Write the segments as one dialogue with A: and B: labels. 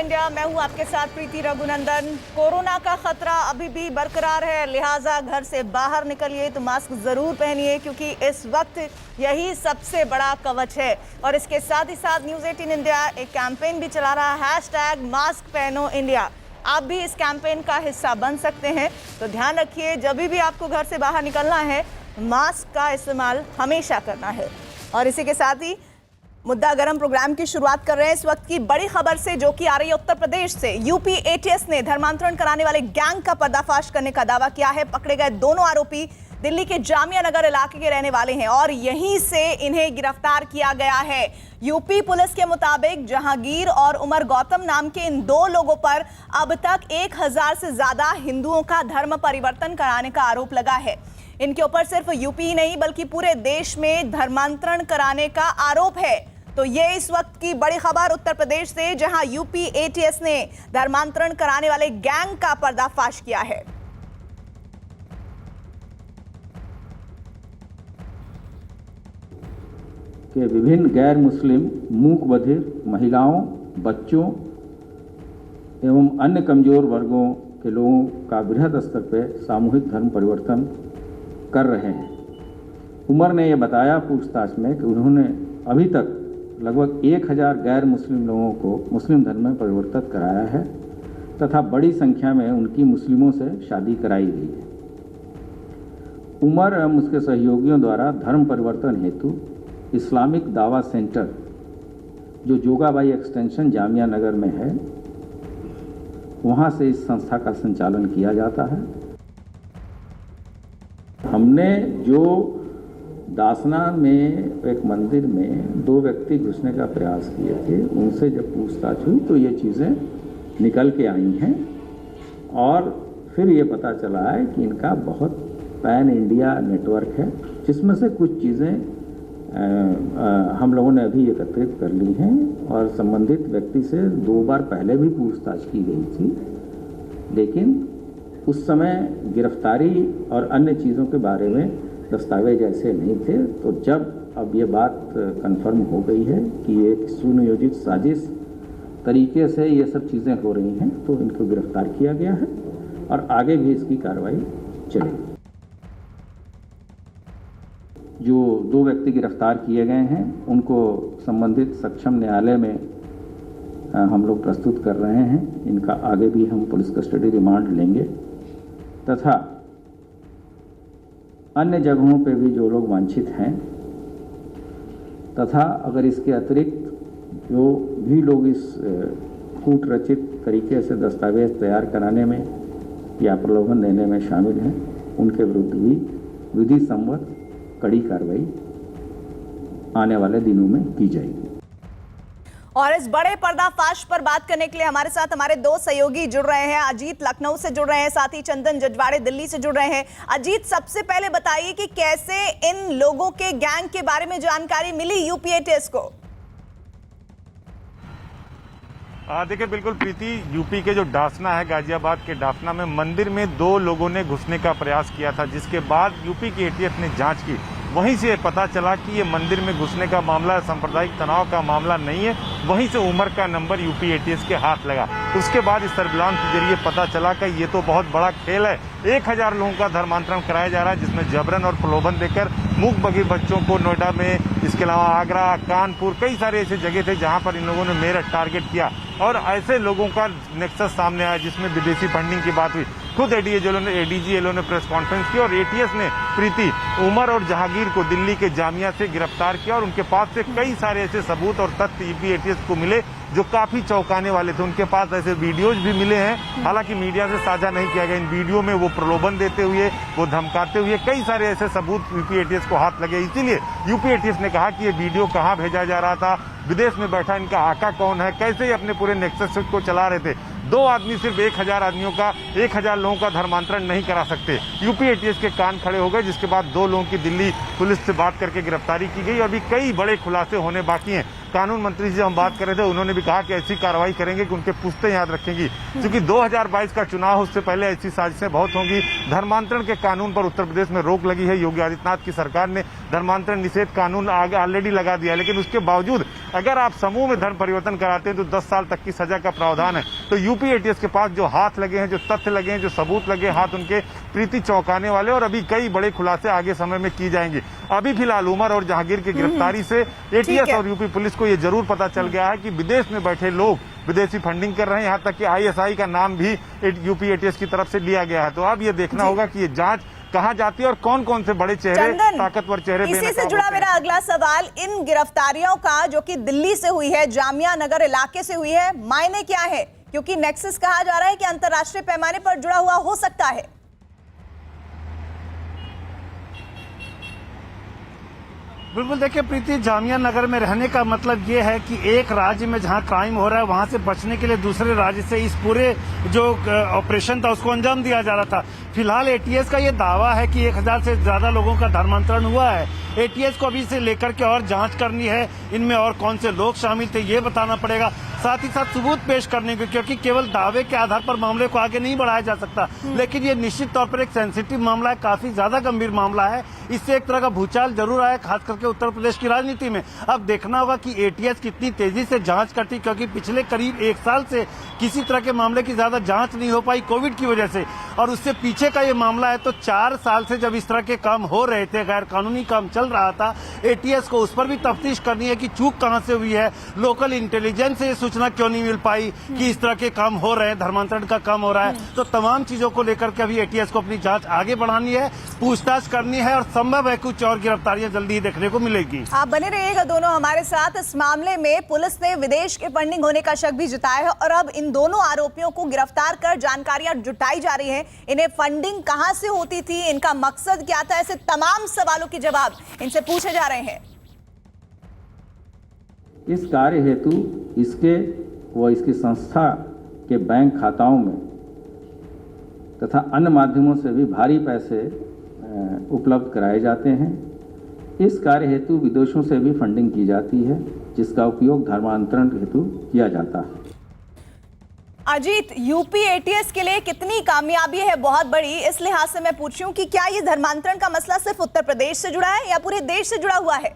A: India. मैं हूं आपके साथ प्रीति रघुनंदन। कोरोना का खतरा अभी भी बरकरार है, लिहाजा घर से बाहर निकलिए तो मास्क जरूर पहनिए, क्योंकि इस वक्त यही सबसे बड़ा कवच है। और इसके साथ ही साथ न्यूज़ 18 इंडिया एक कैंपेन भी चला रहा है, #मास्क पहनो इंडिया। आप भी इस कैंपेन का हिस्सा बन सकते हैं, तो ध्यान रखिए जब भी आपको घर से बाहर निकलना है मास्क का इस्तेमाल हमेशा करना है। और इसी के साथ ही मुद्दा गरम प्रोग्राम की शुरुआत कर रहे हैं इस वक्त की बड़ी खबर से, जो कि आ रही है उत्तर प्रदेश से। यूपी एटीएस ने धर्मांतरण कराने वाले गैंग का पर्दाफाश करने का दावा किया है। पकड़े गए दोनों आरोपी दिल्ली के जामिया नगर इलाके के रहने वाले हैं और यहीं से इन्हें गिरफ्तार किया गया है। यूपी पुलिस के मुताबिक जहांगीर और उमर गौतम नाम के इन दो लोगों पर अब तक 1000 से ज्यादा हिंदुओं का धर्म परिवर्तन कराने का आरोप लगा है। इनके ऊपर सिर्फ यूपी ही नहीं बल्कि पूरे देश में धर्मांतरण कराने का आरोप है। तो ये इस वक्त की बड़ी खबर उत्तर प्रदेश से, जहां यूपी एटीएस ने धर्मांतरण कराने वाले गैंग का पर्दाफाश किया है।
B: के विभिन्न गैर मुस्लिम, मूक बधिर, महिलाओं, बच्चों एवं अन्य कमजोर वर्गों के लोगों का बृहद स्तर पर सामूहिक धर्म परिवर्तन कर रहे हैं। उमर ने यह बताया पूछताछ में कि उन्होंने अभी तक लगभग 1000 गैर मुस्लिम लोगों को मुस्लिम धर्म में परिवर्तित कराया है तथा बड़ी संख्या में उनकी मुस्लिमों से शादी कराई गई है। उमर एवं उसके सहयोगियों द्वारा धर्म परिवर्तन हेतु इस्लामिक दावा सेंटर, जो जोगाबाई एक्सटेंशन जामिया नगर में है, वहाँ से इस संस्था का संचालन किया जाता है। हमने जो दासना में एक मंदिर में 2 व्यक्ति घुसने का प्रयास किए थे, उनसे जब पूछताछ हुई तो ये चीज़ें निकल के आई हैं और फिर ये पता चला है कि इनका बहुत पैन इंडिया नेटवर्क है, जिसमें से कुछ चीज़ें हम लोगों ने अभी एकत्रित कर ली हैं और संबंधित व्यक्ति से 2 बार पहले भी पूछताछ की गई थी, लेकिन उस समय गिरफ्तारी और अन्य चीज़ों के बारे में दस्तावेज ऐसे नहीं थे। तो जब अब ये बात कंफर्म हो गई है कि एक सुनियोजित साजिश तरीके से ये सब चीज़ें हो रही हैं, तो इनको गिरफ्तार किया गया है और आगे भी इसकी कार्रवाई चलेगी। जो 2 व्यक्ति गिरफ्तार किए गए हैं उनको संबंधित सक्षम न्यायालय में हम लोग प्रस्तुत कर रहे हैं। इनका आगे भी हम पुलिस कस्टडी रिमांड लेंगे तथा अन्य जगहों पे भी जो लोग वांछित हैं तथा अगर इसके अतिरिक्त जो भी लोग इस कूट रचित तरीके से दस्तावेज तैयार कराने में या प्रलोभन देने में शामिल हैं, उनके विरुद्ध भी विधि सम्मत कड़ी कार्रवाई आने वाले दिनों में की जाएगी।
A: और इस बड़े पर्दाफाश पर बात करने के लिए हमारे साथ हमारे 2 सहयोगी जुड़ रहे हैं। अजीत लखनऊ से जुड़ रहे हैं, साथ ही चंदन जजवाड़े दिल्ली से जुड़ रहे हैं। अजीत, सबसे पहले बताइए कि कैसे इन लोगों के गैंग के बारे में जानकारी मिली यूपी एटीएस को?
C: देखिए, बिल्कुल प्रीति, यूपी के जो डासना है, गाजियाबाद के डासना में मंदिर में 2 लोगों ने घुसने का प्रयास किया था, जिसके बाद यूपी की एटीएस ने जांच की। वहीं से पता चला कि ये मंदिर में घुसने का मामला सांप्रदायिक तनाव का मामला नहीं है। वहीं से उमर का नंबर यूपी एटीएस के हाथ लगा। उसके बाद इस सर्विलांस के जरिए पता चला कि ये तो बहुत बड़ा खेल है। 1000 लोगों का धर्मांतरण कराया जा रहा है, जिसमें जबरन और प्रलोभन देकर मूक बधिर बच्चों को नोएडा में, इसके अलावा आगरा, कानपुर, कई सारे ऐसे जगह थे जहां पर इन लोगों ने मेरठ टारगेट किया और ऐसे लोगों का नेक्सस सामने आया जिसमें विदेशी फंडिंग की बात हुई। खुद एडीजी ने प्रेस कॉन्फ्रेंस की और एटीएस ने प्रीति उमर और जहांगीर को दिल्ली के जामिया से गिरफ्तार किया और उनके पास से कई सारे ऐसे सबूत और तथ्य यूपी एटीएस को मिले जो काफी चौंकाने वाले थे। उनके पास ऐसे वीडियोज भी मिले हैं, हालांकि मीडिया से साझा नहीं किया गया। इन वीडियो में वो प्रलोभन देते हुए, वो धमकाते हुए, कई सारे ऐसे सबूत यूपी एटीएस को हाथ लगे। इसीलिए यूपी एटीएस ने कहा कि ये वीडियो कहाँ भेजा जा रहा था, विदेश में बैठा इनका आका कौन है, कैसे अपने पूरे नेक्सस को चला रहे थे। 2 आदमी सिर्फ 1000 आदमियों का, 1000 लोगों का धर्मांतरण नहीं करा सकते। यूपी एटीएस के कान खड़े हो गए, जिसके बाद 2 लोगों की दिल्ली पुलिस से बात करके गिरफ्तारी की गई और अभी कई बड़े खुलासे होने बाकी हैं। कानून मंत्री से हम बात कर रहे थे, उन्होंने भी कहा कि ऐसी कार्रवाई करेंगे कि उनके पुश्तें याद रखेंगी, क्योंकि 2022 का चुनाव उससे पहले ऐसी साजिशें बहुत होंगी। धर्मांतरण के कानून पर उत्तर प्रदेश में रोक लगी है। योगी आदित्यनाथ की सरकार ने धर्मांतरण निषेध कानून ऑलरेडी लगा दिया है, लेकिन उसके बावजूद अगर आप समूह में धर्म परिवर्तन कराते हैं तो 10 साल तक की सजा का प्रावधान है। तो यूपी एटीएस के पास जो हाथ लगे हैं, जो तथ्य लगे हैं, जो सबूत लगे हाथ, उनके प्रीति चौंकाने वाले, और अभी कई बड़े खुलासे आगे समय में की जाएंगी। अभी फिलहाल उमर और जहांगीर की गिरफ्तारी से एटीएस और यूपी पुलिस को यह जरूर पता चल गया है कि विदेश में बैठे लोग विदेशी फंडिंग कर रहे हैं, यहाँ तक कि आईएसआई का नाम भी यूपी एटीएस की तरफ से लिया गया है। तो अब ये देखना होगा कि ये जांच कहाँ जाती है और कौन कौन से बड़े चेहरे, ताकतवर चेहरे
A: इसी से जुड़ा मेरा अगला सवाल, इन गिरफ्तारियों का जो कि दिल्ली से हुई है, जामिया नगर इलाके से हुई है, मायने क्या है? क्योंकि नेक्सस कहा जा रहा है कि अंतर्राष्ट्रीय पैमाने पर जुड़ा हुआ हो सकता है।
D: बिल्कुल, देखिए प्रीति, जामिया नगर में रहने का मतलब ये है कि एक राज्य में जहां क्राइम हो रहा है वहां से बचने के लिए दूसरे राज्य से इस पूरे जो ऑपरेशन था उसको अंजाम दिया जा रहा था। फिलहाल एटीएस का ये दावा है कि 1000 से ज्यादा लोगों का धर्मांतरण हुआ है। एटीएस को अभी से लेकर के और जांच करनी है, इनमें और कौन से लोग शामिल थे ये बताना पड़ेगा, साथ ही साथ सबूत पेश करने को, क्योंकि केवल दावे के आधार पर मामले को आगे नहीं बढ़ाया जा सकता। लेकिन ये निश्चित तौर पर एक सेंसिटिव मामला है, काफी ज्यादा गंभीर मामला है। इससे एक तरह का भूचाल जरूर आया, खास करके उत्तर प्रदेश की राजनीति में। अब देखना होगा कि एटीएस कितनी तेजी से जांच करती, क्योंकि पिछले करीब 1 साल से किसी तरह के मामले की ज्यादा जांच नहीं हो पाई कोविड की वजह से, और उससे पीछे का ये मामला है। तो 4 साल से जब इस तरह के काम हो रहे थे, गैर कानूनी काम चल रहा था, एटीएस को उस पर भी तफ्तीश करनी है कि चूक कहां से हुई है, लोकल इंटेलिजेंस से ये सूचना क्यों नहीं मिल पाई कि इस तरह के काम हो रहे हैं, धर्मांतरण का काम हो रहा है। तो तमाम चीजों को लेकर के अभी एटीएस को अपनी जांच आगे बढ़ानी है, पूछताछ करनी है, और संभव है कुछ और गिरफ्तारियां जल्दी ही देखने को मिलेगी।
A: आप बने रहिएगा दोनों हमारे साथ। इस मामले में पुलिस ने विदेश के फंडिंग होने का शक भी जताया है, और अब इन दोनों आरोपियों को गिरफ्तार कर जानकारियां जुटाई जा रही हैं। इन्हें फंडिंग कहां से होती थी, इनका मकसद क्या था, ऐसे तमाम सवालों के जवाब इनसे पूछे जा रहे हैं।
B: इस कार्य हेतु इसके व इसकी संस्था के बैंक खाताओं में तथा अन्य माध्यमों से भी भारी पैसे उपलब्ध कराए जाते हैं। इस कार्य हेतु विदेशों से भी फंडिंग की जाती है, जिसका उपयोग धर्मांतरण हेतु किया जाता है।
A: अजीत, यूपी एटीएस के लिए कितनी कामयाबी है बहुत बड़ी, इस लिहाज से मैं पूछ रही हूं कि क्या ये धर्मांतरण का मसला सिर्फ उत्तर प्रदेश से जुड़ा है या पूरे देश से जुड़ा हुआ है?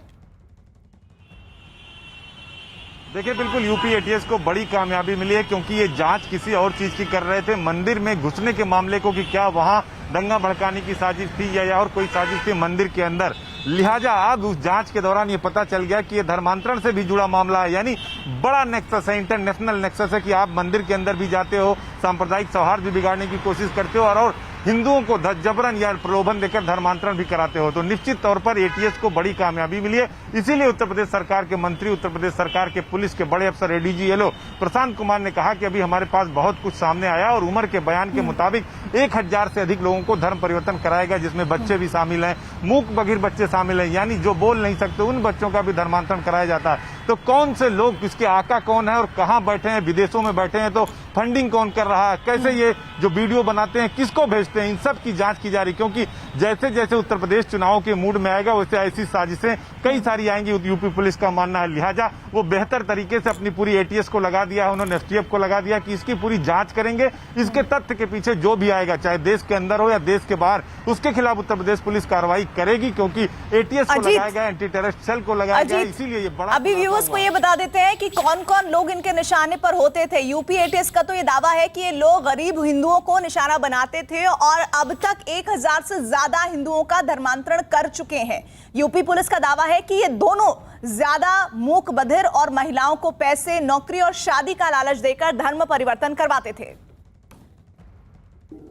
C: देखिए, बिल्कुल यूपी एटीएस को बड़ी कामयाबी मिली है, क्योंकि ये जांच किसी और चीज की कर रहे थे, मंदिर में घुसने के मामले को, कि क्या वहां दंगा भड़काने की साजिश थी या और कोई साजिश थी मंदिर के अंदर। लिहाजा अब उस जांच के दौरान ये पता चल गया कि ये धर्मांतरण से भी जुड़ा मामला है, यानी बड़ा नेक्सस है, इंटरनेशनल नेक्सस है, कि आप मंदिर के अंदर भी जाते हो, सांप्रदायिक सौहार्द भी बिगाड़ने की कोशिश करते हो, और हिंदुओं को जबरन या प्रलोभन देकर धर्मांतरण भी कराते हो। तो निश्चित तौर पर एटीएस को बड़ी कामयाबी मिली है। इसीलिए उत्तर प्रदेश सरकार के मंत्री, उत्तर प्रदेश सरकार के पुलिस के बड़े अफसर एडीजी येलो प्रशांत कुमार ने कहा कि अभी हमारे पास बहुत कुछ सामने आया, और उमर के बयान के मुताबिक 1000 से अधिक लोगों को धर्म परिवर्तन कराएगा, जिसमें बच्चे भी शामिल हैं, मूक बधिर बच्चे शामिल हैं, यानी जो बोल नहीं सकते उन बच्चों का भी धर्मांतरण कराया जाता है। तो कौन से लोग, इसके आका कौन है और कहां बैठे हैं, विदेशों में बैठे हैं, तो फंडिंग कौन कर रहा है, कैसे ये जो वीडियो बनाते हैं किसको भेजते हैं, इन सब की जांच की जा रही, क्योंकि जैसे जैसे उत्तर प्रदेश चुनाव के मूड में आएगा वैसे ऐसी साजिशें कई सारी आएंगी, यूपी पुलिस का मानना है। लिहाजा वो बेहतर तरीके से अपनी पूरी एटीएस को लगा दिया है, उन्होंने एसटीएफ को लगा दिया कि इसकी पूरी जांच करेंगे, इसके तथ्य के पीछे जो भी आएगा, चाहे देश के अंदर हो या देश के बाहर, उसके खिलाफ उत्तर प्रदेश पुलिस कार्रवाई करेगी, क्योंकि एटीएस को लगाया गया, एंटी टेररिस्ट सेल को लगाया गया, इसीलिए ये बड़ा।
A: अभी व्यूअर्स को ये बता देते हैं कि कौन कौन लोग इनके निशाने पर होते थे। यूपी एटीएस का तो ये दावा है कि ये लोग गरीब हिंदुओं को निशाना बनाते थे, और अब तक 1000 से ज्यादा हिंदुओं का धर्मांतरण कर चुके हैं। यूपी पुलिस का दावा है कि ये दोनों ज्यादा मूक बधिर और महिलाओं को पैसे, नौकरी और शादी का लालच देकर धर्म परिवर्तन करवाते थे।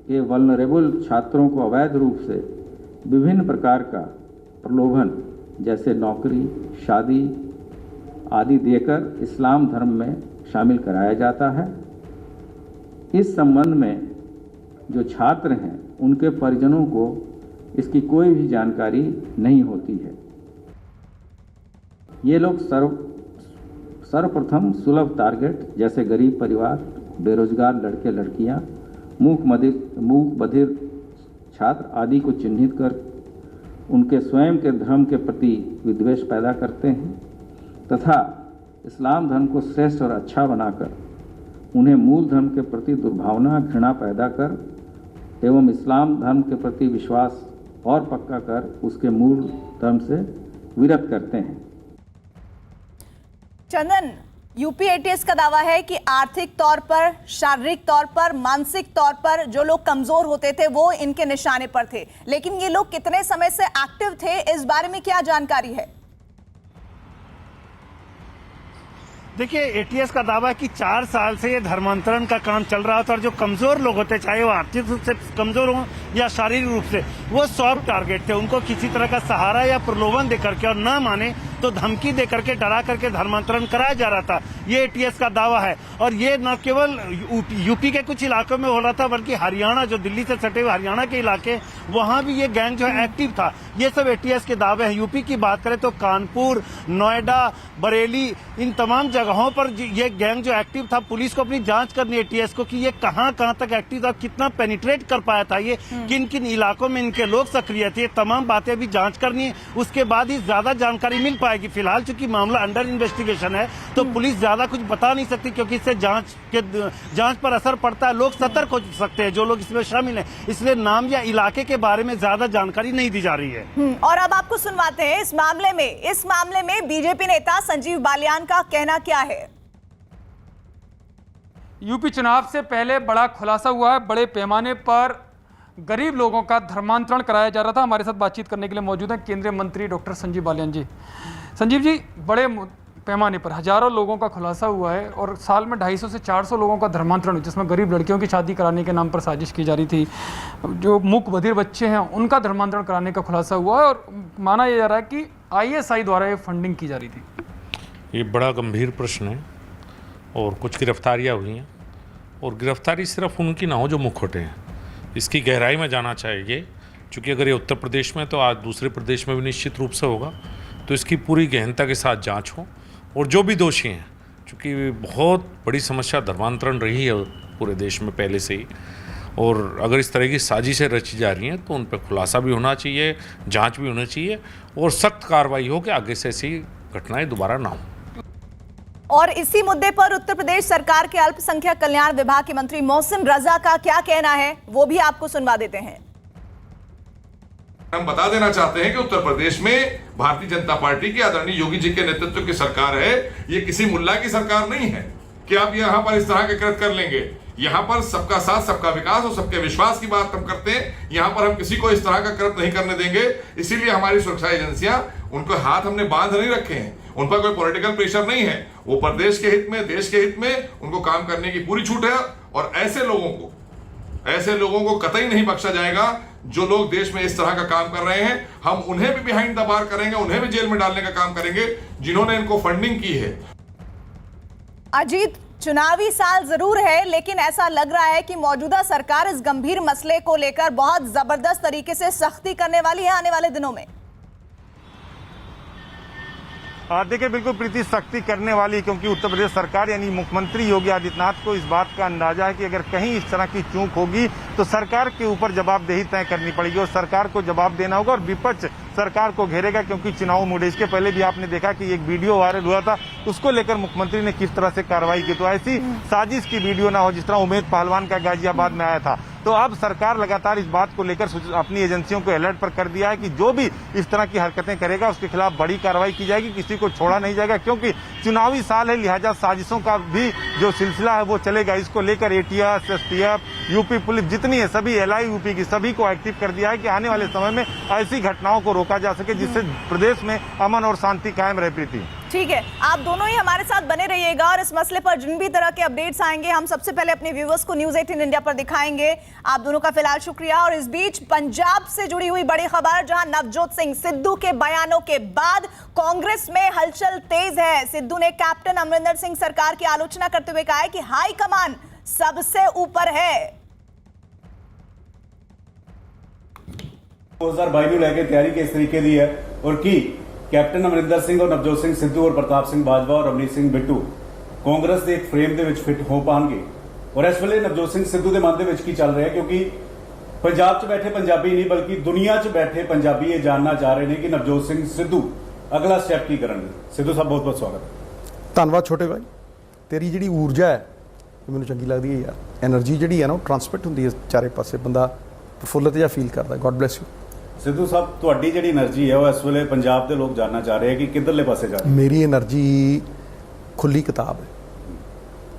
B: ये वल्नरेबल छात्रों को अवैध रूप से विभिन्न प्रकार का प्रलोभन, जैसे नौकरी, शादी आदि देकर इस्लाम धर्म में शामिल कराया जाता है। इस संबंध में जो छात्र हैं उनके परिजनों को इसकी कोई भी जानकारी नहीं होती है। ये लोग सर्वप्रथम सुलभ टारगेट जैसे गरीब परिवार, बेरोजगार लड़के लड़कियां, मूक बधिर छात्र आदि को चिन्हित कर उनके स्वयं के धर्म के प्रति विद्वेष पैदा करते हैं, तथा इस्लाम धर्म को श्रेष्ठ और अच्छा बनाकर उन्हें मूल धर्म के प्रति दुर्भावना घृणा पैदा कर एवं इस्लाम धर्म के प्रति विश्वास और पक्का कर उसके मूल धर्म से विरत करते हैं।
A: चंदन, यूपी एटीएस का दावा है कि आर्थिक तौर पर, शारीरिक तौर पर, मानसिक तौर पर जो लोग कमजोर होते थे वो इनके निशाने पर थे, लेकिन ये लोग कितने समय से एक्टिव थे, इस बारे में क्या जानकारी है?
D: देखिए, एटीएस का दावा है कि 4 साल से ये धर्मांतरण का काम चल रहा था और जो कमजोर लोग होते, चाहे वो आर्थिक रूप से कमजोर हों या शारीरिक रूप से, वो सॉफ्ट टारगेट थे। उनको किसी तरह का सहारा या प्रलोभन दे करके और ना माने तो धमकी दे करके, डरा करके धर्मांतरण कराया जा रहा था। ये एटीएस का दावा है। और ये न केवल यूपी के कुछ इलाकों में हो रहा था, बल्कि हरियाणा, जो दिल्ली से सटे हुए हरियाणा के इलाके, वहां भी ये गैंग जो है एक्टिव था। ये सब एटीएस के दावे हैं। यूपी की बात करें तो कानपुर, नोएडा, बरेली, इन तमाम जगहों पर ये गैंग जो एक्टिव था, पुलिस को अपनी जांच करनी है एटीएस को कि ये कहां तक एक्टिव था, कितना पेनिट्रेट कर पाया था, ये किन किन इलाकों में इनके लोग सक्रिय थे। तमाम बातें भी जांच करनी है, उसके बाद ही ज्यादा जानकारी मिल पाएगी। फिलहाल चूंकि मामला अंडर इन्वेस्टिगेशन है तो पुलिस ज्यादा कुछ बता नहीं सकती, क्योंकि इससे जांच पर असर पड़ता है। लोग सतर्क हो सकते हैं जो लोग इसमें शामिल हैं, इसलिए नाम या इलाके के बारे में ज्यादा जानकारी नहीं दी जा रही है।
A: और अब आपको सुनवाते हैं इस मामले में बीजेपी नेता संजीव बालियान का कहना क्या है।
E: यूपी चुनाव से पहले बड़ा खुलासा हुआ है। बड़े पैमाने पर गरीब लोगों का धर्मांतरण कराया जा रहा था। हमारे साथ बातचीत करने के लिए मौजूद हैं केंद्रीय मंत्री डॉक्टर संजीव बालियान जी। संजीव जी, बड़े पैमाने पर हजारों लोगों का खुलासा हुआ है और साल में 250 से 400 लोगों का धर्मांतरण हुआ, जिसमें गरीब लड़कियों की शादी कराने के नाम पर साजिश की जा रही थी। जो मूक बधिर बच्चे हैं उनका धर्मांतरण कराने का खुलासा हुआ है और माना यह जा रहा है कि ISI द्वारा ये फंडिंग की जा रही थी।
F: ये बड़ा गंभीर प्रश्न है और कुछ गिरफ्तारियाँ हुई हैं, और गिरफ्तारी सिर्फ उनकी ना हो जो मुखौटे हैं। इसकी गहराई में जाना चाहिए, क्योंकि अगर ये उत्तर प्रदेश में तो आज दूसरे प्रदेश में भी निश्चित रूप से होगा। तो इसकी पूरी गहनता के साथ जांच हो और जो भी दोषी हैं, क्योंकि बहुत बड़ी समस्या धर्मांतरण रही है पूरे देश में पहले से ही, और अगर इस तरह की साजिशें रची जा रही हैं तो उन पर खुलासा भी होना चाहिए, जांच भी होनी चाहिए और सख्त कार्रवाई हो कि आगे से ऐसी घटनाएं दोबारा ना हो।
A: और इसी मुद्दे पर उत्तर प्रदेश सरकार के अल्पसंख्यक कल्याण विभाग के मंत्री मोहसिन रजा का क्या कहना है, वो भी आपको सुनवा देते हैं।
G: हम बता देना चाहते हैं कि उत्तर प्रदेश में भारतीय जनता पार्टी की आदरणीय योगी जी के नेतृत्व की सरकार है। ये किसी मुल्ला की सरकार नहीं है कि आप यहाँ पर इस तरह के कृत्य कर लेंगे। यहाँ पर सबका साथ, सबका विकास और सबके विश्वास की बात हम करते हैं। यहाँ पर हम किसी को इस तरह का कृत्य नहीं करने देंगे। इसीलिए हमारी सुरक्षा एजेंसियां, उनको हाथ हमने बांध नहीं रखे हैं। उन पर कोई पॉलिटिकल प्रेशर नहीं है। वो प्रदेश के हित में, देश के हित में उनको काम करने की पूरी छूट है। और ऐसे लोगों को कतई नहीं बख्शा जाएगा जो लोग देश में इस तरह का काम कर रहे हैं। हम उन्हें भी बिहाइंड द बार करेंगे, उन्हें भी जेल में डालने का काम करेंगे जिन्होंने इनको फंडिंग की है।
A: अजीत, चुनावी साल जरूर है, लेकिन ऐसा लग रहा है कि मौजूदा सरकार इस गंभीर मसले को लेकर बहुत जबरदस्त तरीके से सख्ती करने वाली है आने वाले दिनों में।
C: देखिए, बिल्कुल प्रीति, सख्ती करने वाली, क्योंकि उत्तर प्रदेश सरकार यानी मुख्यमंत्री योगी आदित्यनाथ को इस बात का अंदाजा है कि अगर कहीं इस तरह की चूक होगी तो सरकार के ऊपर जवाबदेही तय करनी पड़ेगी और सरकार को जवाब देना होगा और विपक्ष सरकार को घेरेगा, क्योंकि चुनाव मूड है। इसके पहले भी आपने देखा कि एक वीडियो वायरल हुआ था, उसको लेकर मुख्यमंत्री ने किस तरह से कार्रवाई की। तो ऐसी साजिश की वीडियो ना हो जिस तरह उमेद पहलवान का गाजियाबाद में आया था। तो अब सरकार लगातार इस बात को लेकर अपनी एजेंसियों को अलर्ट पर कर दिया है कि जो भी इस तरह की हरकतें करेगा उसके खिलाफ बड़ी कार्रवाई की जाएगी, किसी को छोड़ा नहीं जाएगा, क्योंकि चुनावी साल है, लिहाजा साजिशों का भी जो सिलसिला है वो चलेगा। इसको लेकर एटीएस, STF, यूपी पुलिस जितनी है, सभी LI यूपी की सभी को एक्टिव कर दिया है कि आने वाले समय में ऐसी घटनाओं को रोका जा सके जिससे प्रदेश में अमन और शांति कायम रहे। प्रीति,
A: ठीक है, आप दोनों ही हमारे साथ बने रहिएगा और इस मसले पर जिन भी तरह के अपडेट्स आएंगे हम सबसे पहले अपने व्यूअर्स को न्यूज़ 18 इंडिया पर दिखाएंगे। आप दोनों का फिलहाल शुक्रिया। और इस बीच पंजाब से जुड़ी हुई बड़ी खबर, जहां नवजोत सिंह सिद्धू के बयानों के बाद कांग्रेस में हलचल तेज है। सिद्धू ने कैप्टन अमरिंदर सिंह सरकार की आलोचना करते हुए कहा है कि हाईकमान सबसे ऊपर है।
H: 2022 ਨੂੰ ਲੈ ਕੇ ਤਿਆਰੀ ਕਿਸ ਤਰੀਕੇ ਦੀ ਹੈ ਔਰ ਕੀ ਕੈਪਟਨ ਅਮਰਿੰਦਰ ਸਿੰਘ ਔਰ ਨਵਜੋਤ ਸਿੰਘ ਸਿੱਧੂ ਔਰ ਪ੍ਰਤਾਪ ਸਿੰਘ ਬਾਜਵਾ ਔਰ ਰਮਨੀਤ ਸਿੰਘ ਬਿੱਟੂ ਕਾਂਗਰਸ ਦੇ ਇੱਕ ਫਰੇਮ ਦੇ ਵਿੱਚ ਫਿੱਟ ਹੋ ਪਾਣਗੇ ਔਰ ਇਸ ਵੇਲੇ ਨਵਜੋਤ ਸਿੰਘ ਸਿੱਧੂ ਦੇ ਮਨ ਦੇ ਵਿੱਚ ਕੀ ਚੱਲ ਰਿਹਾ ਕਿਉਂਕਿ ਪੰਜਾਬ 'ਚ ਬੈਠੇ ਪੰਜਾਬੀ ਨਹੀਂ ਬਲਕਿ ਦੁਨੀਆ 'ਚ ਬੈਠੇ ਪੰਜਾਬੀ ਇਹ ਜਾਣਨਾ ਚਾਹ ਰਹੇ ਨੇ ਕਿ ਨਵਜੋਤ ਸਿੰਘ ਸਿੱਧੂ ਅਗਲਾ ਸਟੈਪ ਕੀ ਕਰਨਗੇ। ਸਿੱਧੂ ਸਾਹਿਬ ਬਹੁਤ ਬਹੁਤ ਸਵਾਗਤ ਹੈ।
I: ਧੰਨਵਾਦ ਛੋਟੇ ਭਾਈ, ਤੇਰੀ ਜਿਹੜੀ ਊਰਜਾ ਹੈ ਇਹ ਮੈਨੂੰ ਚੰਗੀ ਲੱਗਦੀ ਹੈ ਯਾਰ। ਐਨਰਜੀ ਜਿਹੜੀ ਹੈ ਨਾ ਉਹ ਟਰਾਂਸਮਿਟ ਹੁੰਦੀ ਹੈ ਚਾਰੇ ਪਾਸੇ, ਬੰਦਾ ਪ੍ਰਫੁੱਲਿਤ ਜਿਹਾ ਫੀਲ ਕਰਦਾ। God bless you.
H: Sidhu Sahib, ਤੁਹਾਡੀ ਜਿਹੜੀ એનર્ਜੀ ਹੈ ਉਹ ਇਸ ਵੇਲੇ ਪੰਜਾਬ ਦੇ ਲੋਕ ਜਾਣਨਾ ਚਾਹ ਰਹੇ ਹੈ ਕਿ ਕਿੱਧਰਲੇ ਪਾਸੇ ਜਾ ਰਹੀ ਹੈ।
I: ਮੇਰੀ એનર્ਜੀ ਖੁੱਲੀ ਕਿਤਾਬ ਹੈ,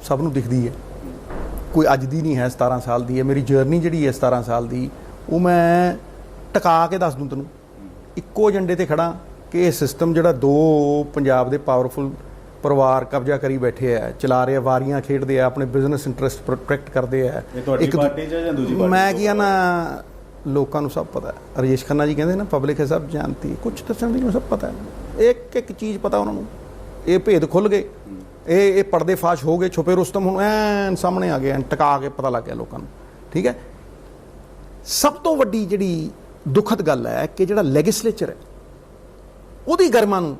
I: ਸਭ ਨੂੰ ਦਿਖਦੀ ਹੈ, ਕੋਈ ਅੱਜ ਦੀ ਨਹੀਂ ਹੈ, 17 ਸਾਲ ਦੀ ਹੈ। ਮੇਰੀ ਜਰਨੀ ਜਿਹੜੀ ਹੈ 17 ਸਾਲ ਦੀ, ਉਹ ਮੈਂ ਟਿਕਾ ਕੇ ਦੱਸ ਦੂੰ ਤੈਨੂੰ। ਇੱਕੋ ਏਜੰਡੇ ਤੇ ਖੜਾ ਕਿ ਇਹ ਸਿਸਟਮ ਜਿਹੜਾ ਦੋ ਪੰਜਾਬ ਦੇ ਪਾਵਰਫੁਲ ਪਰਿਵਾਰ ਕਬਜ਼ਾ ਕਰੀ ਬੈਠੇ ਆ, ਚਲਾ ਰਹੇ ਆ, ਵਾਰੀਆਂ ਖੇਡਦੇ ਆ, ਆਪਣੇ ਬਿਜ਼ਨਸ ਇੰਟਰਸਟ ਪ੍ਰੋਟੈਕਟ ਕਰਦੇ ਆ।
H: ਇਹ ਤੁਹਾਡੀ ਪਾਰਟੀ ਜਾਂ ਦੂਜੀ ਪਾਰਟੀ?
I: ਮੈਂ ਕੀ ਆ ਨਾ, ਲੋਕਾਂ ਨੂੰ ਸਭ ਪਤਾ ਹੈ। ਰਾਜੇਸ਼ ਖੰਨਾ ਜੀ ਕਹਿੰਦੇ ਨਾ ਪਬਲਿਕ ਹੈ ਸਭ ਜਾਣਤੀ, ਕੁਛ ਦੱਸਣ ਦੀ ਨੂੰ ਸਭ ਪਤਾ ਹੈ, ਇੱਕ ਇੱਕ ਚੀਜ਼ ਪਤਾ ਉਹਨਾਂ ਨੂੰ। ਇਹ ਭੇਦ ਖੁੱਲ ਗਏ, ਇਹ ਪਰਦੇ ਫਾਸ਼ ਹੋ ਗਏ, ਛੁਪੇ ਰੁਸਤਮ ਹੁਣ ਐਨ ਸਾਹਮਣੇ ਆ ਗਏ, ਐਨ ਟਿਕਾ ਕੇ ਪਤਾ ਲੱਗ ਗਿਆ ਲੋਕਾਂ ਨੂੰ। ਠੀਕ ਹੈ, ਸਭ ਤੋਂ ਵੱਡੀ ਜਿਹੜੀ ਦੁਖਦ ਗੱਲ ਹੈ ਕਿ ਜਿਹੜਾ ਲੈਜਿਸਲੇਚਰ ਹੈ ਉਹਦੀ ਗਰਮਾਂ ਨੂੰ